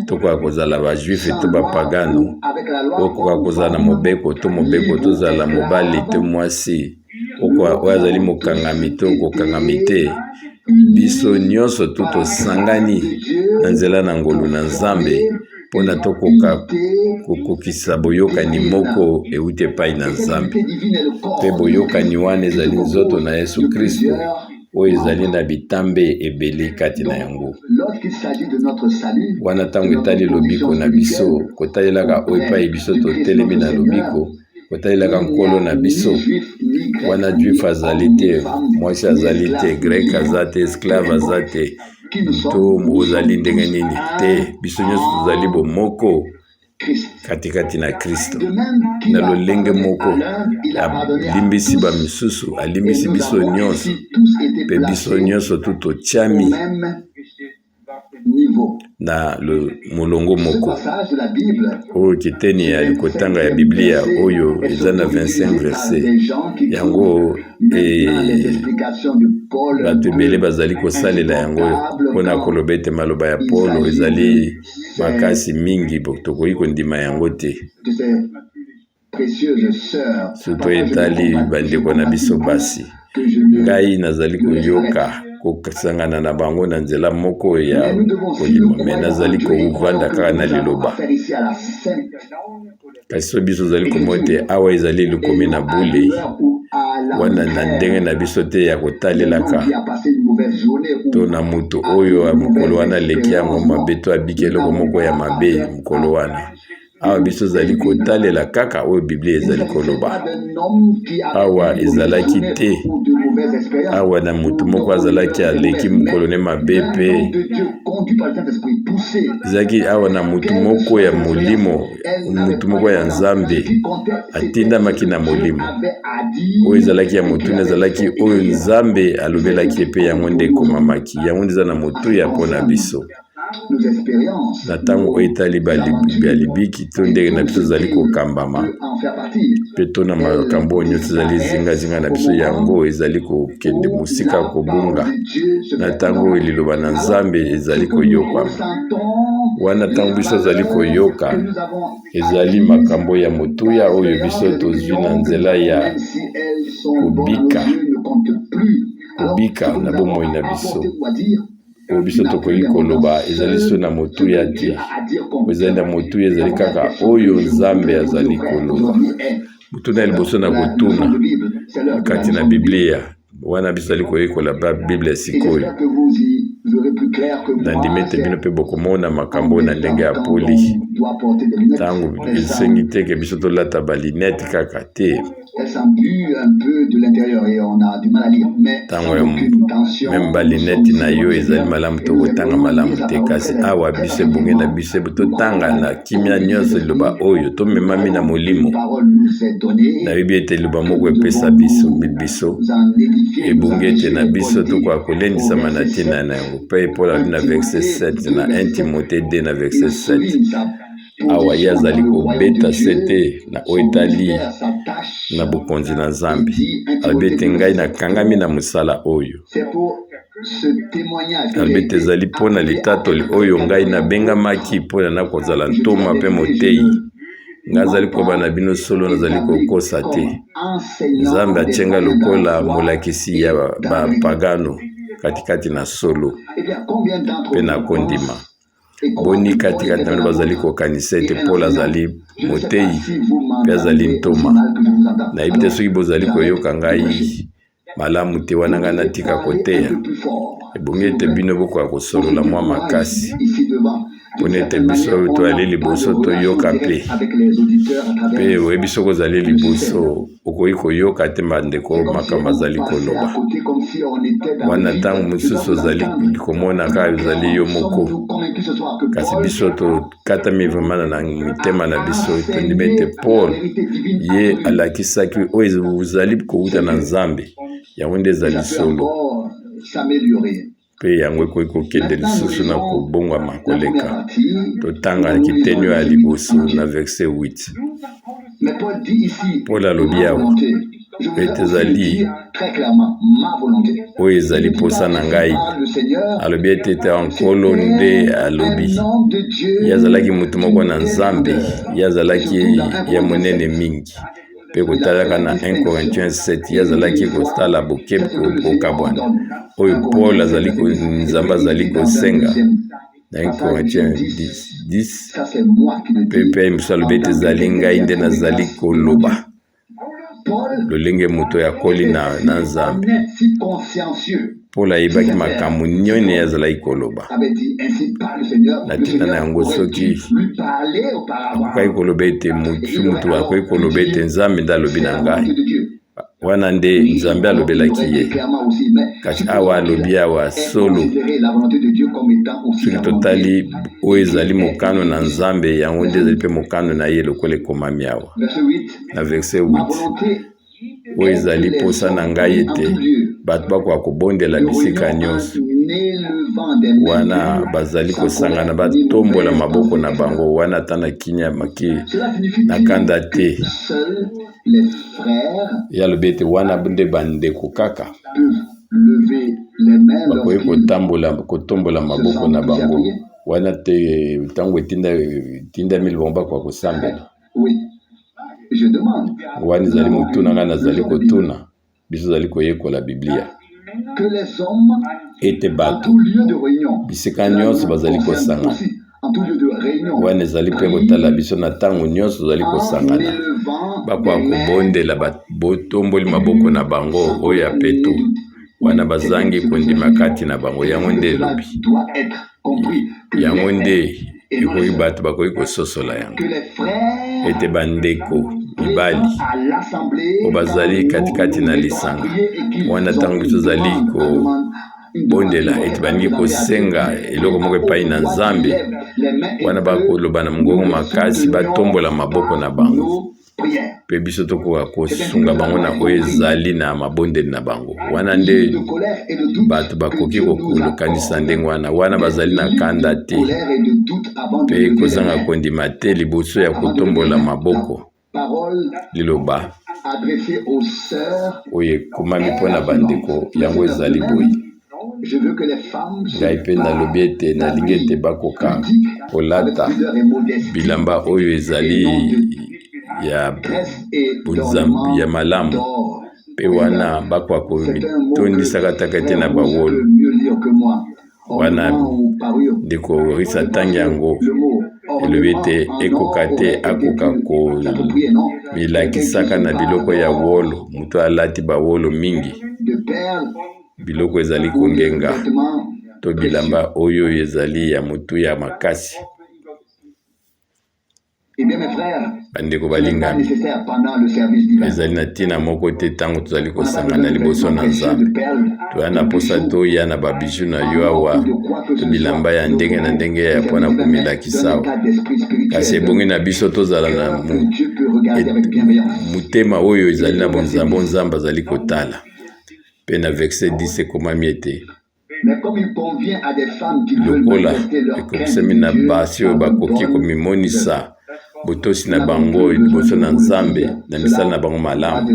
tokoka kozala ba juif to ba pagano okoka kozala na mobeko tozala mobali te mwasi oyo azali mokangami to kokangami te biso nyonso tosangani na nzela na ngolu na Nzambe mpona tokoka kokokisa boyokani moko euti epai na Nzambe mpe boyokani wana ezali nzoto na Yesu Kristo oyo ezali na bitambe ebele kati na yango wana ntango etali lobiko na biso kotalelaka oyo epai biso totelemi na lobiko kotalelaka nkolo na biso wana juif azali te mwasi azali te grek aza te esclave aza te to ozali ndenge nini te biso nyonso tozali bomoko katikati na Kristo na lolenge moko alimbisi bamisusu alimbisi biso nyonso mpe biso nyonso totiami na molongo moko oyo kiteni ya kotanga ya Biblia oyo eza na 25 verset yango bato ebele bazali kosalela yango mpona koloba ete maloba ya Paulo ezali makasi mingi tokoki kondima yango te surtout etali bandeko na biso basi ngai nazali koyoka kokasangana na bango na nzela moko ya kolima me nazali kovanda kaka na liloba kasi so biso ozali komona te awa ezali likomi na bule wana na ndenge na biso te ya kotalelaka to na moto oyo mokolo wana leki yango mabe to abiki eloko moko ya mabe mokolo wana awa biso ezali kotalela kaka oyo Biblia ezali koloba awa ezalaki te awa na moto moko azalaki aleki mokolo ne mabe pe ezalaki awa na moto moko ya molimo moto moko ya Nzambe atindamaki na molimo oyo ezalaki ya motu ezalaki oyo Nzambe alobelaki pe yango nde ekomamaki yango eza na motu ya mpona biso na ntango oyo etali balibiki to ndenge na biso ezali kokambama mpe to na makambo oyo nyonso ezali zingazinga na biso yango ezali kokende mosika kobunga na ntango oyo liloba na Nzambe ezali koyokwama wana ntango biso ezali koyoka ezali makambo ya motuya oyo biso tozwi na nzela ya kobika na bomoi na biso oyo biso tokoki koloba ezali so na motuya te ezali na motuya ezali kaka oyo Nzambe azali koloba mutuna liboso na kotuna kati na Biblia wana biso ali koyekola Biblia sikoyo nandimi ete bino mpe bokomona makambo na ndenge ya poli ntango esengi te ke biso tolata balinete kaka te ntango meme balinete na yo ezali malamu tokotanga malamu te kasi awa biso ebonge na biso totanga na kimia nyonso liloba oyo tomemami na molimo na Biblia ete liloba moko epesa biso ebonge ete na biso tokoka kolendisama na ntina na yango mpe Paul ali na verset 7 na 1 Timothée 2 na verset 7 awa ye azali kobeta sete na oyo etali na bokonzi na Nzambe alobi ete ngai nakangami na mosala oyo alobi ete ezali mpona litatoli oyo ngai nabengamaki mpona nakozala ntoma mpe moteyi ngai azali koba na bino solo nazali kokosa te Nzambe atyenga lokola molakisi ya bapagano katikati na solo mpe na kondima boni katikati na bino bazali kokanisa ete Paul azali moteyi mpe azali ntoma nayebi te soki bozali koyoka ngai malamu te wana ngai natika koteya ebongi ete bino bokoka kosolola mwa makasi ponete biso toali liboso toyoka pe pe oyebi soki ozali liboso okoki koyoka te bandeko makambo azali koloba wana ntango mosusu ozali komona kaka ozali yo moko kasi biso tokatami vraiment na mitema na biso tondima ete Paul ye alakisaki oyo ozali kowuta na Nzambe yango nde ezali solo pe yango ekoki kokende lisusu na kobongwama koleka totanga kiteni oyo ya liboso na verset 8 Paul alobi awa ete ezali oyo ezali posa na ngai alobi ete ete nkolo nde alobi ye azalaki moto moko na Nzambe ye azalaki ya monene mingi pe kotalaka na 1 Corinthiens 7 ye azalaki kotala bokebi kokabwana oyo Paul azali Nzambe azali kosenga na 1 Corinthiens 10 pe mosu alobi ete ezali ngai nde nazali koloba lolenge moto yakoli na Nzambe Paul ayebaki makambo nyonso ye azalaki koloba na ntina na yango soki akokaki koloba ete motu akoki koloba ete Nzambe nde alobi na ngai wana nde Nzambe alobelaki ye kasi awa alobi awa solo soki totali oyo ezali mokano na Nzambe yango nde ezali mpe mokano na ye lokola ekomami awa na verset 8 oyo ezali posa na ngai ete bato bakoka kobondela bisika nyonso wana bazali kosangana batombola maboko na bango wana ata na kinya maki na kanda te ye alobi ete wana nde bandeko kaka bakoki kotombola maboko na bango wana te ntango etindami bango bakoka kosambela wana ezali motuna ngai nazali kotuna biso ezali koyekola Biblia ete bato bisika nyonso bazali kosangana wana ezali mpe kotala biso na ntango nyonso ozali kosangana bakoka kobondela botomboli maboko na bango oyo ya peto wana bazangi kondima kati na bango yango nde elobi yango nde ekoki bato bakoki kososola yango ete bandeko mibali o bazali katikati na lisanga wana ntango biso ozali kobondela ete balingi kosenga eloko moko epai na Nzambe wana bakoloba na mongongo makasi batombola maboko na bango pe biso tokoka kosunga bango na oyo ezali na mabondeli na bango wana nde bato bakoki kokolokanisa ndenge wana bazali na kanda te pe kozanga kondima te liboso ya kotombola maboko liloba oyo ekomami mpo na bandeko yango ezali boye ngai mpe nalobi ete nalingi ete bakoka kolata bilamba oyo ezali ya malamu pe wana bakoka komitondisaka taka te na bawolo wana ndeko risa ntangi yango elobi ete ekoka te akoka komilakisaka na biloko ya wolo moto alati bawolo mingi biloko ezali kongenga to bilamba oyo ezali ya motu ya makasi bandeko balingami ezali na ntina moko te ntango tozali kosangana liboso na Nzambe toya na posa toya na babiju na yo awa to bilamba ya ndenge na ndenge ya mpona komilakisa kasi ebongi na biso tozala na mutema oyo ezali na bonzambo Nzambe azali kotala pe na verset 10 ekomami ete lokola ekokisami na basi oyo bakoki komimonisa botosi na bango liboso na Nzambe na misala na bango malamu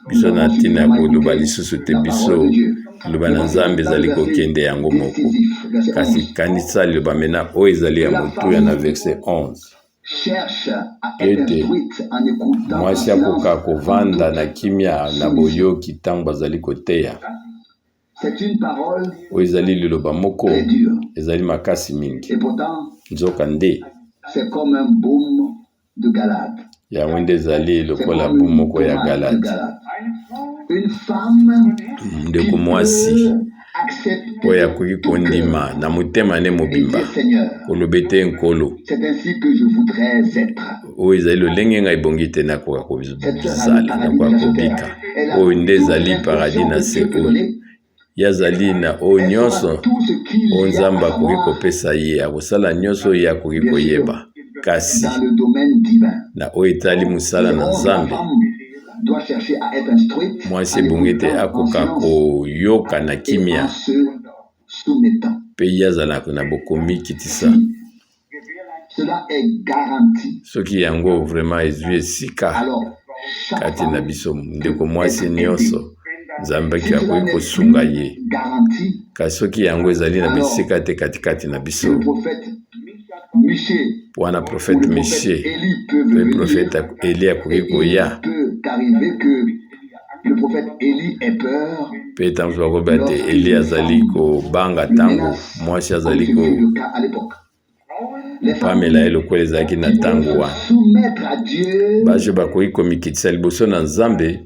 biso na ntina ya koloba lisusu te biso liloba na Nzambe ezali kokende yango moko kasi kanisa liloba mena oyo ezali ya motuya na verset 11 ete mwasi akoka kovanda na kimia na boyoki ntango bazali koteya oyo ezali liloba moko ezali makasi mingi nzoka nde yango nde ezali lokola boum moko ya Galate ndeko mwasi oyo akoki kondima na motema ne mobimba koloba ete nkolo oyo ezali lolenge ngai ebongi te nakoka kozala nakoka kobika oyo nde ezali paradis na se oyo ye azali na oyo nyonso oyo nzambe akoki kopesa ye akosala nyonso oyo ye akoki koyeba kasi na oyo etali mosala na nzambe mwasi ebongi ete akoka koyoka na kimia mpe ye azalaka na bokomikitisa soki yango vraiment ezwi esika kati na biso ndeko mwasi nyonso nzambe akoki kosunga ye kasi soki yango ezali na bisika te katikati na biso wana prophète Michée pe prophète Élie akoki koya pe ntango bakoba te Élie azali kobanga ntango mwasi azali kopamela ye lokola ezalaki na ntango wana bajo bakoki komikitisa liboso na nzambe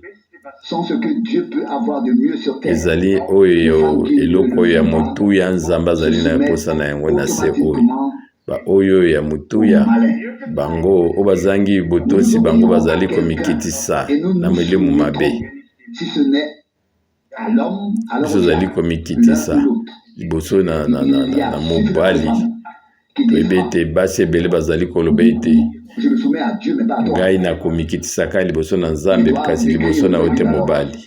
ezali oyo eloko oyo ya motuya nzambe azali na posa na yango na se oyo oyo ya motuya bango oyo bazangi botosi bango bazali komikitisa na milimo mabe biso ozali komikitisa liboso na mobali toyebi ete basi ebele bazali koloba ete ngai nakomikitisaka liboso na nzambe kasi liboso na yo te mobali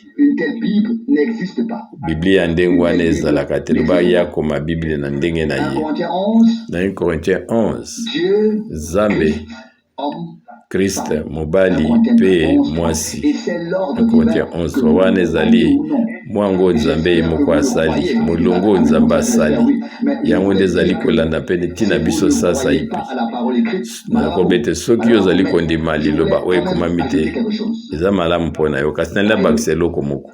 biblia ya ndenge wana ezalaka te loba ye akoma biblia na ndenge na ye na 1 Corinthiens 11 nzambe Christ mobali mpe mwasi 1 Corinthiens 11 wana ezali mwango nzambe ye moko asali molongo nzambe asali yango nde ezali kolanda mpe ntina biso sasa ipi nakoba ete soki ozali kondima liloba oyo ekomami te eza malamu mpo na yo kasi nalinda bakisa eloko moko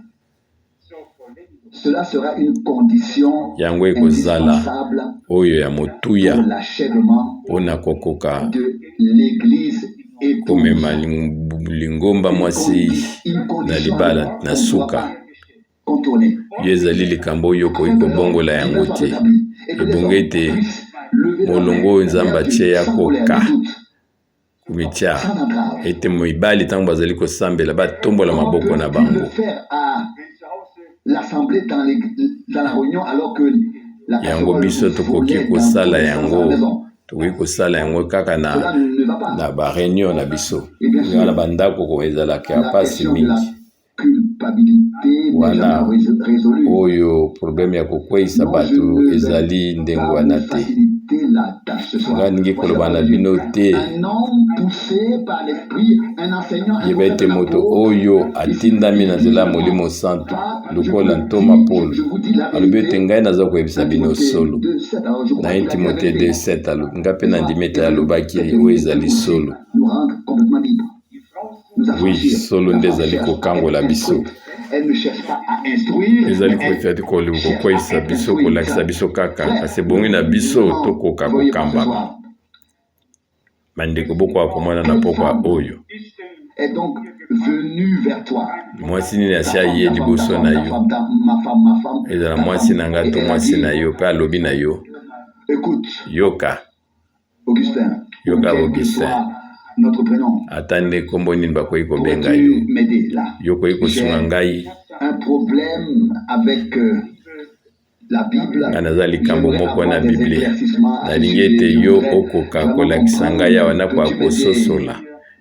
yango ekozala oyo ya motuya mpona kokoka komema lingomba mwasi na libala na suka yo ezali likambo oyo okoki kobongola yango te ebongi ete molongo oyo nzambe atie ya koka komitya ete mibali ntango bazali kosambela batombola maboko na bango yango biso tokoki kosala yango kaka na bareunion na biso na bandako ezalaka ya pasi mingi wana oyo probleme ya kokweyisa bato ezali ndenge wana te nga ningi koloba na bino te yeba ete moto oyo atindami na nzela ya molimo santu lokola ntoma Paul alobi ete ngai naza koyebisa bino solo na 1 Timothée 2:7 alobi nga mpe na ndimi ete alobaki oyo ezali solo wi solo nde ezali kokangola biso ezali kokweyisa biso kolakisa biso kaka kasi ebongi na biso tokoka kokambama bandeko bokoka komona na pokwa oyo mwasi nini asi aye liboso na yo ezala mwasi na nga to mwasi na yo mpe alobi na yo yoka Augustin ata nde kombo nini bakoki kobenga yo okoki kosunga ngai nga naza likambo moko na biblia nalingi ete yo okoka kolakisa ngai awa nakoka kososola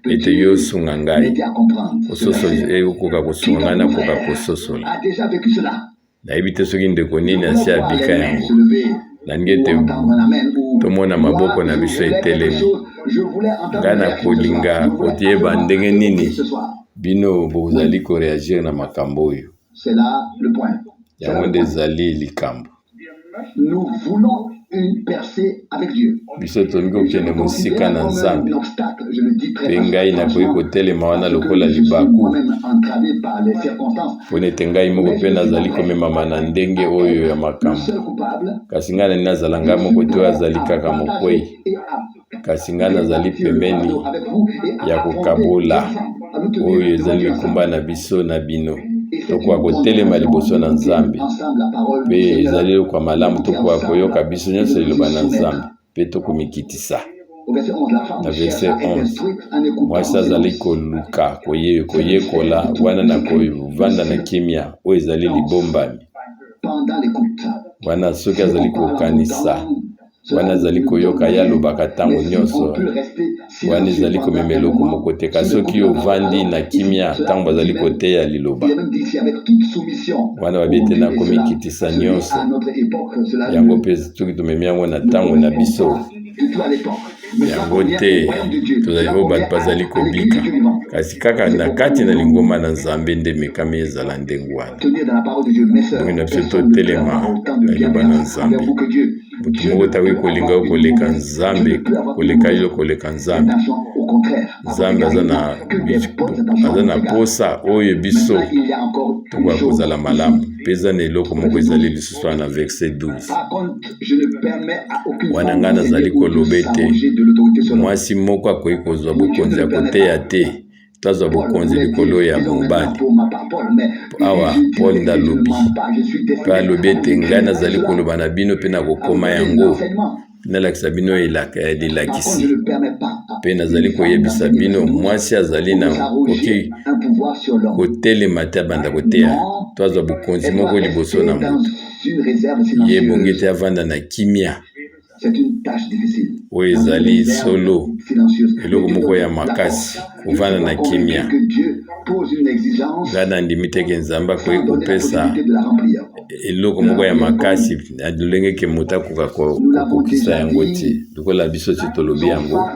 ete yo osunga ngai okoka kosunga ngai nakoka kososola nayebi te soki ndeko nini asi abika yango nalingi ete tomona maboko na biso etelemi nga na kolinga koyeba ndenge nini bino bozali koreagir na makambo oyo yango nde ezali likambo biso tolingi kokende mosika na nzambe mpe ngai nakoki kotelema wana lokola libaku mpona ete ngai moko mpe nazali komemama na ndenge oyo ya makambo kasi ngai nani nazala ngai moko te oyo azali kaka mokwei kasi ngai nazali pembeni ya kokabola oyo ezali likumba na biso na bino tokoka kotelema liboso na Nzambe pe ezali kwa malamu tokoka koyoka biso nyonso liloba na Nzambe pe tokomikitisa. Na verset 11 mwasi azali koluka koyekola wana na kovanda na kimia oyo ezali libombami. Wana soki azali kokanisa wana azali koyoka ye alobaka ntango nyonso wana ezali komema eloko moko te. Kasi soki ovandi na kimia ntango bazali koteya liloba wana babi ete na komikitisa nyonso yango mpe soki tomemi yango na ntango na biso yango te tozali oyo bato bazali kobika kasi kaka na kati na lingomba na Nzambe nde mekami ezala ndenge wana. Bongo na biso totelema na liloba na Nzambe. Mutu moko takoki kolinga koleka Nzambe koleka yo koleka Nzambe. Nzambe aza na posa oyo biso tokoka kozala malamu. Peza na eloko moko ezali lisusu na verset 12 wana nga nazali koloba ete mwasi moko akoki kozwa bokonzi ya koteya te tazwa bokonzi likolo ya mobali. Awa Paul ndalobi pe alobi ete ngai nazali koloba na bino mpe nakokoma yango nalakisa bino elakisi mpe nazali koyebisa bino mwasi azali na koki kotelema te abanda koteya twazwa bokonzi moko liboso na moto ye bongi te avanda na kimia oyo ezali solo eloko moko ya makasi kovanda na kimia. Ngana ndimi teke Nzambe akoki kopesa eloko moko ya makasi lolenge ke moto akoka kokokisa yango te lokola biso ti tolobi yango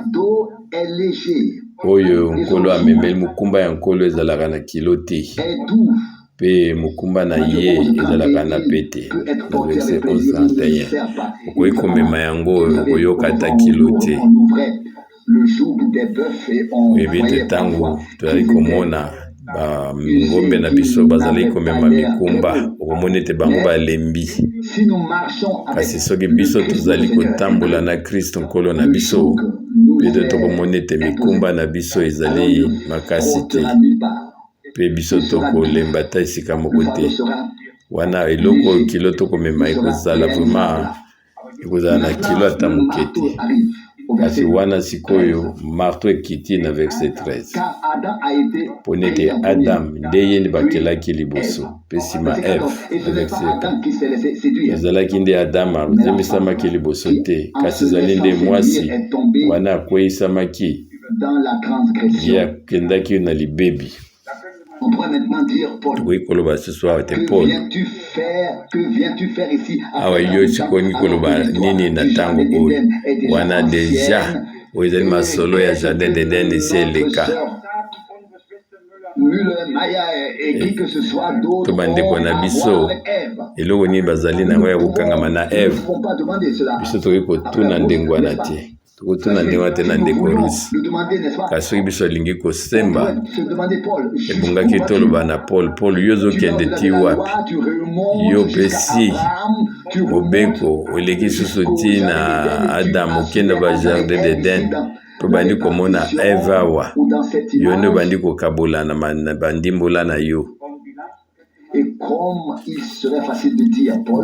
oyo nkolo amemeli mokumba ya nkolo ezalaka na kilo te pe mokumba na ye ezalaka na pete. Na verset 11 okoki komema yango okoyoka ata kilo te. Oyebi te ntango tozali komona ngombe na biso bazali komema mikumba okomona ete bango balembi. Kasi soki biso tozali kotambola na Kristo nkolo na biso pe tokomona ete mikumba na biso ezali makasi te pe biso tokolemba ta esika moko te. Wana eloko kilo tokomema ekozala vraiment ekozala na kilo ata moke te. Kasi wana sikoyo marto ekiti na verset 13 poni ete Adam nde ye nde bakelaki liboso mpe nsima Eve na verset 1 ezalaki nde Adam azemisamaki liboso te kasi ezali nde mwasi wana akweyisamaki ye akendaki na libebi. Oui, koloba ce soir était Paul. Awa yo chikoni koloba nini na tango oyo wana deja oyo masolo ya jardin d'Eden esi eleka to bandeko na biso eloko nini bazali nango ya kokangama na Eve biso tokoki kotuna ndenge wana te tokotuna ndenge wana te na ndeko rusi kasi soki biso alingi kosemba ebungaki toloba na Paul yo ozokende ti wapi yo pesi mobeko oleki susu ti na Adam okende ba jardin d'Eden po bandi komona Eve awa yo nde bandi kokabolana na bandimbola na yo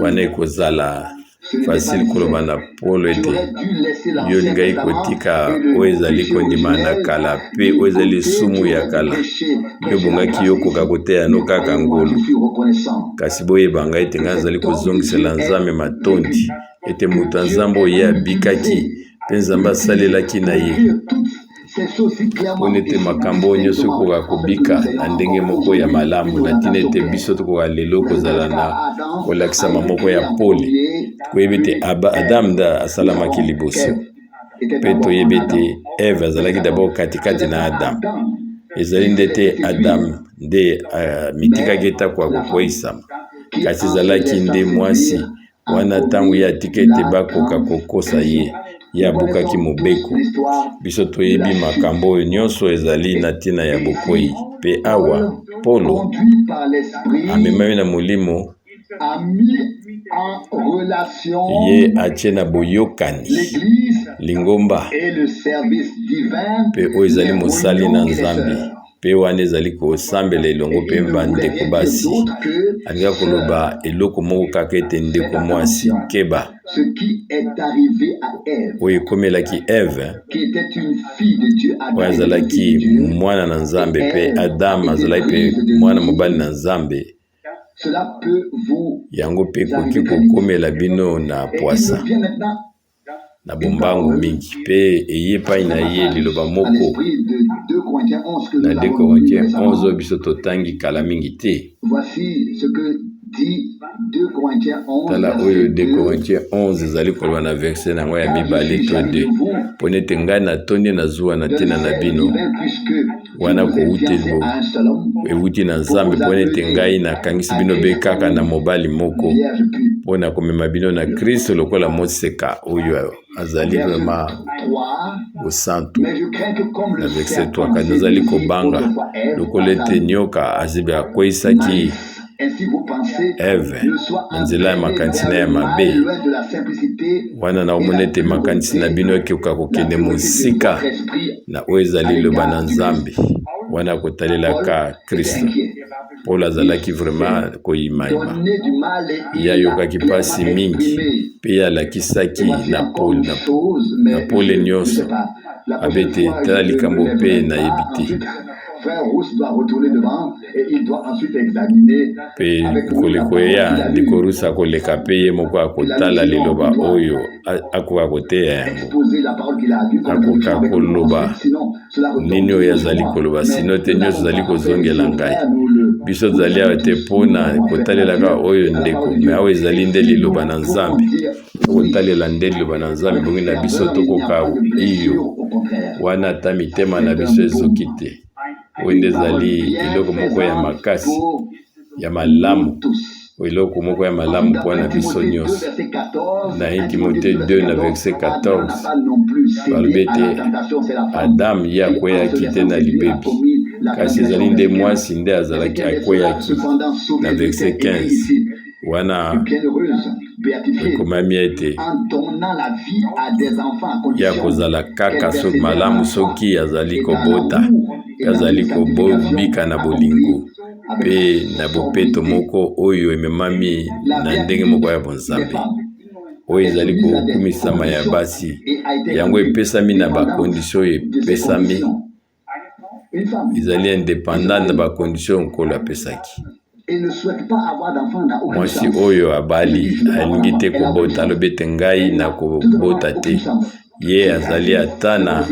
wana ekozala facile koloba na Paul ete yo ngai kotika oyo ezali kondima na kala pe oyo ezali sumu ya kala yo bongaki yo koka koteya no kaka ngolu kasi boyeba ngai ete ngai azali kozongisela Nzambe matondi ete moto Nzambe oyo ye abikaki mpe Nzambe asalelaki na ye poni ete makambo nyonso ekoka kobika na ndenge moko ya malamu na ntina ete biso tokoka lelo kozala na kolakisama moko ya pole koyebi ete Adam nde asalamaki liboso mpe toyebi ete Eve azalaki dabord katikati na Adam ezali nde te Adam nde mitikaki etako ya kokweyisama kasi ezalaki nde mwasi wana ntango ye atika ete bakoka kokosa ye ye abukaki mobeko biso toyebi makambo oyo nyonso ezali na ntina ya bokwei mpe awa Polo amemami na molimo ye atie na boyokani lingomba mpe oyo ezali mosali na Nzambe pe wana ezali kosambela elongo pe bandeko basi alinga koloba eloko moko kaka ete ndeko mwasi keba oyo ekomelaki Eve oyo azalaki mwana na Nzambe pe Adam azalaki pe mwana mobali na Nzambe yango pe koki kokomela bino na poisa na bombangu mingi pe eyepai na ye liloba moko na 2 Corinthiens 11 biso totangi kala mingi te. Tala oyo 2 Corinthiens 11 ezali koloba na verset nango ya mibale to 2 pone te ngai natondi na zuwa na tina na bino wana ewuti na Nzambe pone te ngai nakangisi bino be kaka na mobali moko pona komema bino na Kristo lokola moseka oyo azali vraiment osantu. Na verset 3 kandi azali kobanga lokola ete nyoka azibe akweyisaki Eve nzela ya makanisi na ya mabe wana na omona ete makanisi na bino ekoka kokende mosika na oyo ezali loba na Nzambe wana kotalelaka Kristo. Paul azalaki vraiment koyimayima ye ayokaki mpasi mingi pe alakisaki na Paul nyonso abete tala likambo mpe nayebi te pe koleko ya ndeko Rusi akoleka pe ye moko akotala liloba oyo akoka koteya yango akoka koloba nini oyo azali koloba sino te nyonso azali kozongela ngai biso tozali awa te mpona kotalelaka oyo ndeko me awa ezali nde liloba na Nzambe kotalela nde liloba na Nzambe bongi na biso tokoka iyo wana ata mitema na biso ezoki te oyo nde ezali eloko moko ya makasi ya malamu eloko moko ya malamu mpona biso nyonso. Na 1 Timothée 2 na verset 14 balobi ete Adam ye akweyaki te na libebi kasi ezali nde mwasi nde azalaki akweyaki na verset 15 wana ekomami ete ya kozala kaka soki malamu soki azali kobota azali kobika na bolingo pe na bopeto moko oyo ememami na ndenge moko ya bonzambe oyo ezali kokumisama ya basi yango epesami na bakondisio oyo epesami ezali indépendant na bakondisio nkolo apesaki. Mwasi oyo abali alingi te kobota alobi ete ngai na kobota te ye azali ata na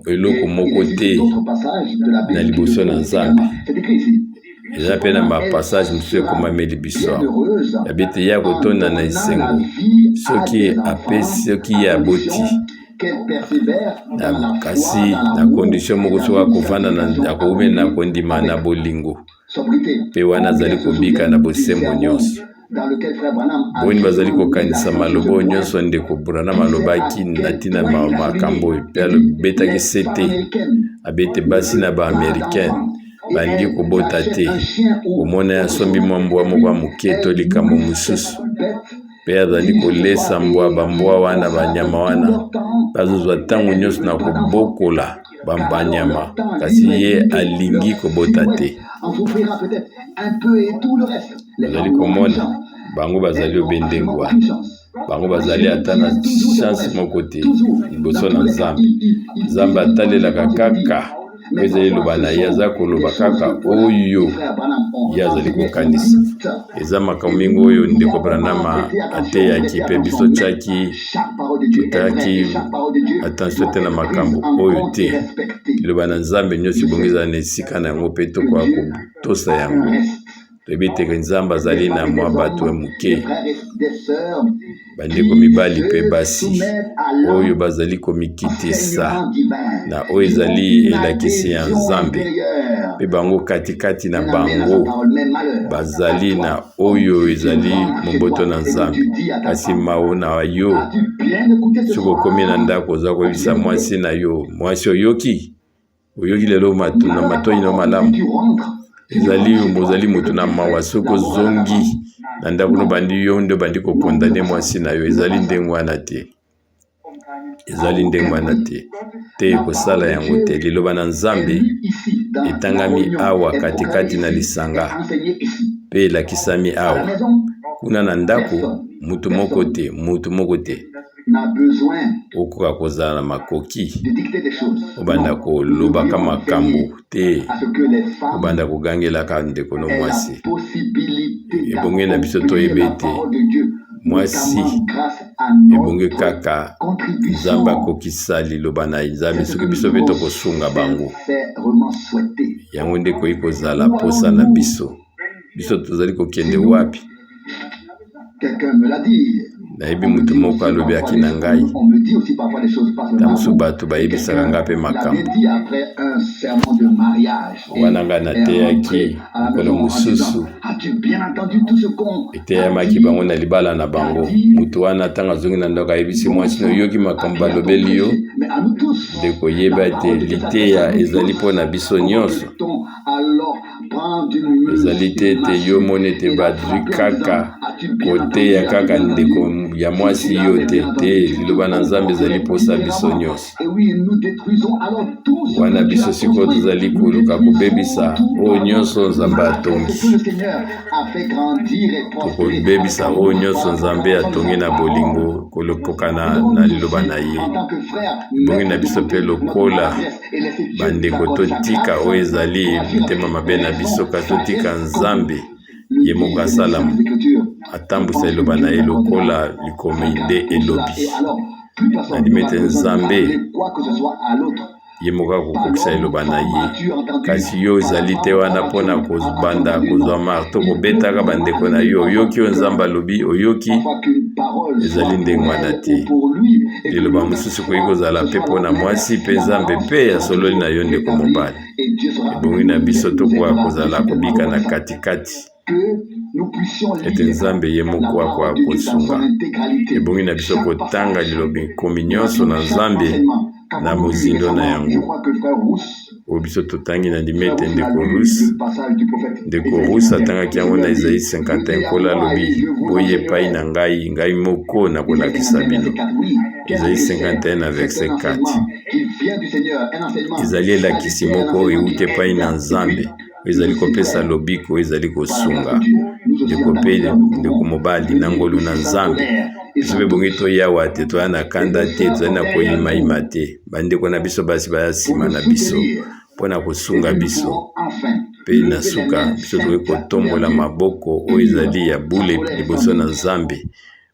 eloko moko te na liboso na Nzambe. Eza pe na mapassage mosusu ekomameli biso yabi ete ye akotonda na esengo soki ye aboti kasi na condition moko soki akovanda akoumela na kondima na bolingo pe wana azali kobika na bosembo nyonso boni bazali kokanisa maloba nyonso ndeko Branham alobaki na ntina makambo oyo pe alobetaki sete abete basi na ba-américaine bandi kobota te komona yasombi mwa mbwa moko ya moke to likambo mosusu pe azali kolesa bambwa wana banyama wana bazozwa ntango nyonso na kobokola banyama kasi ye alingi kobota te. Bazali komona bango bazali obendengo wana bango bazali ata na chance moko te liboso na Nzambe. Nzambe atalelaka kaka ezali loba na ye aza koloba kaka oyo ye azali kokanisa. Eza makambo mingi oyo ndeko Branham ateyaki pe biso tutaki attention te na makambo oyo te. Liloba na Nzambe nyonso bongo eza na esika na yango mpe tokoka kotosa yango. Toyebi teke Nzambe azali na mwa bato ya moke bandeko mibali pe basi oyo bazali komikitisa na oyo ezali elakisi ya Nzambe pe bango katikati na bango bazali na oyo ezali momboto na Nzambe. Kasi mao na yo soki okomi na ndako oza koyebisa mwasi na yo mwasi oyoki lelo na matoi na malamu ezali moto na mawa soki ozongi na ndako no bandi yo nde bandi kokondane mwasi na yo ezali ndenge wana te. ezali ndenge wana te kosala yango te. Liloba na Nzambe etangami awa katikati na lisanga pe elakisami awa. Kuna na ndako mutu moko te okoka kozala na makoki obanda kolobaka makambo te, obanda kogangelaka ndeko no mwasi. Ebonge na biso toyebe ete mwasi ebonge kaka Nzambe akokisa liloba na Nzambe soki biso mpe tokosunga bango. Yango nde koyi kozala posa na biso. Biso tozali kokende wapi? Nayebi mutu moko alobiaki na ngai tamosu bato bayebisaka nga mpe makambo wana ngai nateyaki mokolo mosusu eteyamaki bango na libala na bango. Mutu wana ntango azongi na ndako ayebisi mwasi oyoki makambo balobeli yo nde koyeba ete liteya ezali mpo na biso nyonso. Ezali te ete yo moni ete bazwi kaka koteya kaka ndeko ya mwasi yo te. Liloba na Nzambe ezali posa biso nyonso. Wana biso sikoyo tozali koluka kobebisa oyo nyonso Nzambe atongi. Tokobebisa oyo nyonso Nzambe atongi na bolingo kolokokana na liloba na ye. Bongi na biso mpe lokola bandeko totika oyo ezali mitema mabe na biso kasi totika Nzambe ye moko asala atambusa liloba na ye lokola likomi nde elobi. Nandimi ete Nzambe ye moko akokokisa liloba na ye. Kasi yo ezali te wana mpona kozbanda kozwa marto kobetaka bandeko na yo. Oyoki oyo Nzambe alobi oyoki, ezali ndenge wana te. Liloba mosusu koyi kozala mpe mpona mwasi mpe Nzambe mpe asololi na yo ndeko mobali. Ebongi na biso tokoka kozala kobika na katikati ete Nzambe ye moko akoka kosunga. Ebongi na biso kotanga lilobi komi nyonso na Nzambe na mozindo na yango. Oyo biso totangi na ndimete ndeko Rusi atangaki yango na Isaïe 51 kola alobi boye epai na ngai moko na kolakisa bino. Isaïe 51 na verset 4. Ezali elakisi moko euti epai na Nzambe. Ezali kopesa lobiko, ezali kosunga ndeko mobali na ngolu na Nzambe. Biso mpe bongi toyawa te, toya na kanda te, tozali na koyimayima te. Bandeko na biso basi baya nsima na biso mpona kosunga biso. Mpe na suka biso tokoki kotombola maboko oyo ezali ya bule liboso na Nzambe.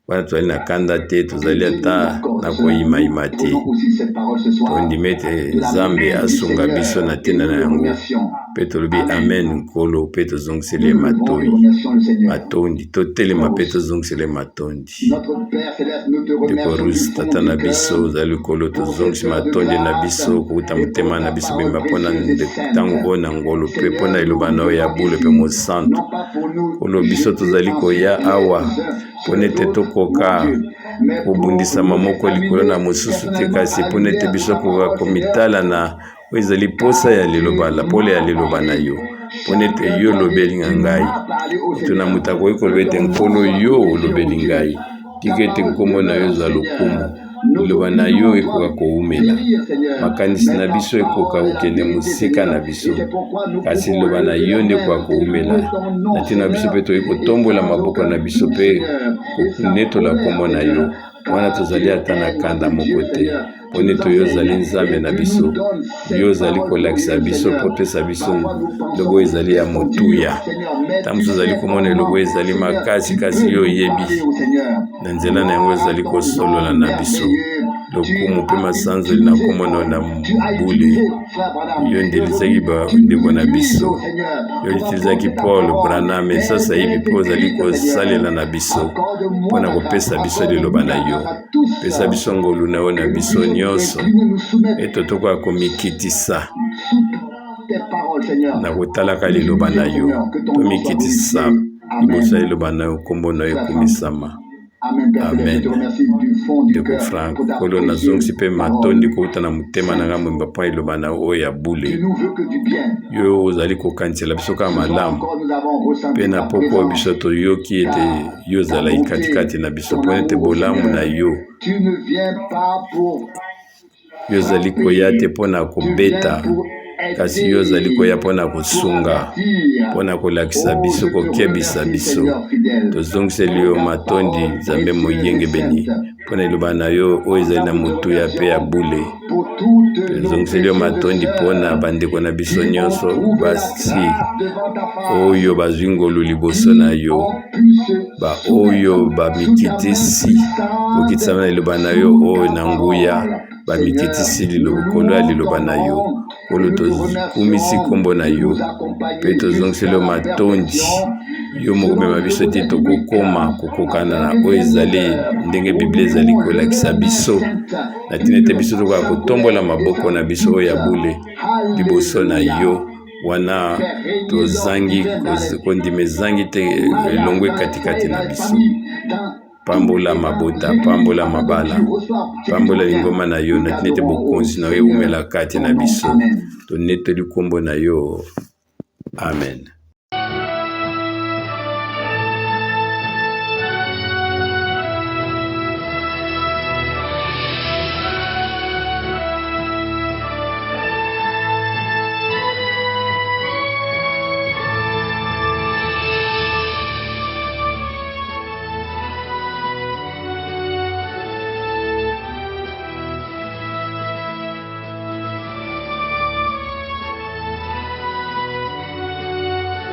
Wana tozali na kanda te, tozali ata na koyimayima te. Tondimi ete Nzambe asunga biso na tenda na yango. Mpe tolobi amen nkolo mpe tozongisele matondi. Totelema mpe tozongisele matondi. Ndeko Rusi tata na biso ozali likolo tozongisi matondi na biso kokuta motema na biso bemba mpona ntango oyo na ngolo mpe mpona eloba na oyo ya bule mpe mosantu. Kolo biso tozali koya awa mpona ete tokoka kobundisama moko likolo na mosusu te, kasi mpona ete biso kokoka komitala na oyo ezali posa ya liloba la pole ya liloba na yo. Mpona ete yo olobeli ngai tuna moto akoki koloba ete nkolo yo olobeli ngai tika ete nkombo na yo eza lokumu. Liloba na yo ekoka koumela, makanisi na biso ekoka kokende mosika na biso, kasi liloba na yo nde ekoka koumela. Na ntina biso mpe toyei kotombola maboko na biso mpe konetola nkombo na yo. Wana tozali ata na kanda moko te, mpona ete yo ozali Nzambe na biso. Yo ozali kolakisa biso mpo pesa biso lobo ezali ya motuya. Ntango tozali komona lobo ezali makasi, kasi yo oyebi na nzela na yango ezali kosolola na biso. Lokumu mpe masanzoli na komona na mbule. Yo ndelisaki bandeko na biso. Yo litilizaki Paul Branham, sasa yebi mpo ozali kosalela na biso mpona kopesa biso liloba na yo. Pesa biso ngolu na yo na biso nyonso ete tokoka komikitisa na kotalaka liloba na yo. Tomikitisa liboso ya liloba na yo, nkombo na yo ekumisama. Amen. ndeko Frank kolo nazongisi mpe matondi kouta na motema na ngambo mba mpo eloba na oyo ya bule yo ozali kokanisela biso kaka malamu mpe na poko biso toyoki ete yo ozalaki katikati na biso mpo ete bolamu na yo yo ozali koya te mpo na kobeta kasi yo ozali koya mpo na kosunga mpo na kolakisa biso kokebisa biso tozongiseli yo matondi Nzambe moyenge beni mpo na eloba na yo oyo ezali na motuya mpe ya bule tozongiseli yo matondi mpo na bandeko na biso nyonso basi oyo bazwi ngolu liboso na yo oyo bamikitisi kokitisama na liloba na yo oyo na nguya bamikitisi likolo ya liloba na yo kolo tokumisi kombo na yo mpe tozongiseli yo matondi yo moko mema biso te tokokoma kokokana na oyo ezali ndenge Biblia ezali kolakisa biso na tina ete biso tokoka kotombola maboko na biso oyo ya bule liboso na yo wana tozangi kondima ezangi te elongwe katikati na biso pambola mabota pambola mabala pambola lingoma na yo na tina ete bokonzi na yo eumela kati na biso tonetoli kombo na yo amen.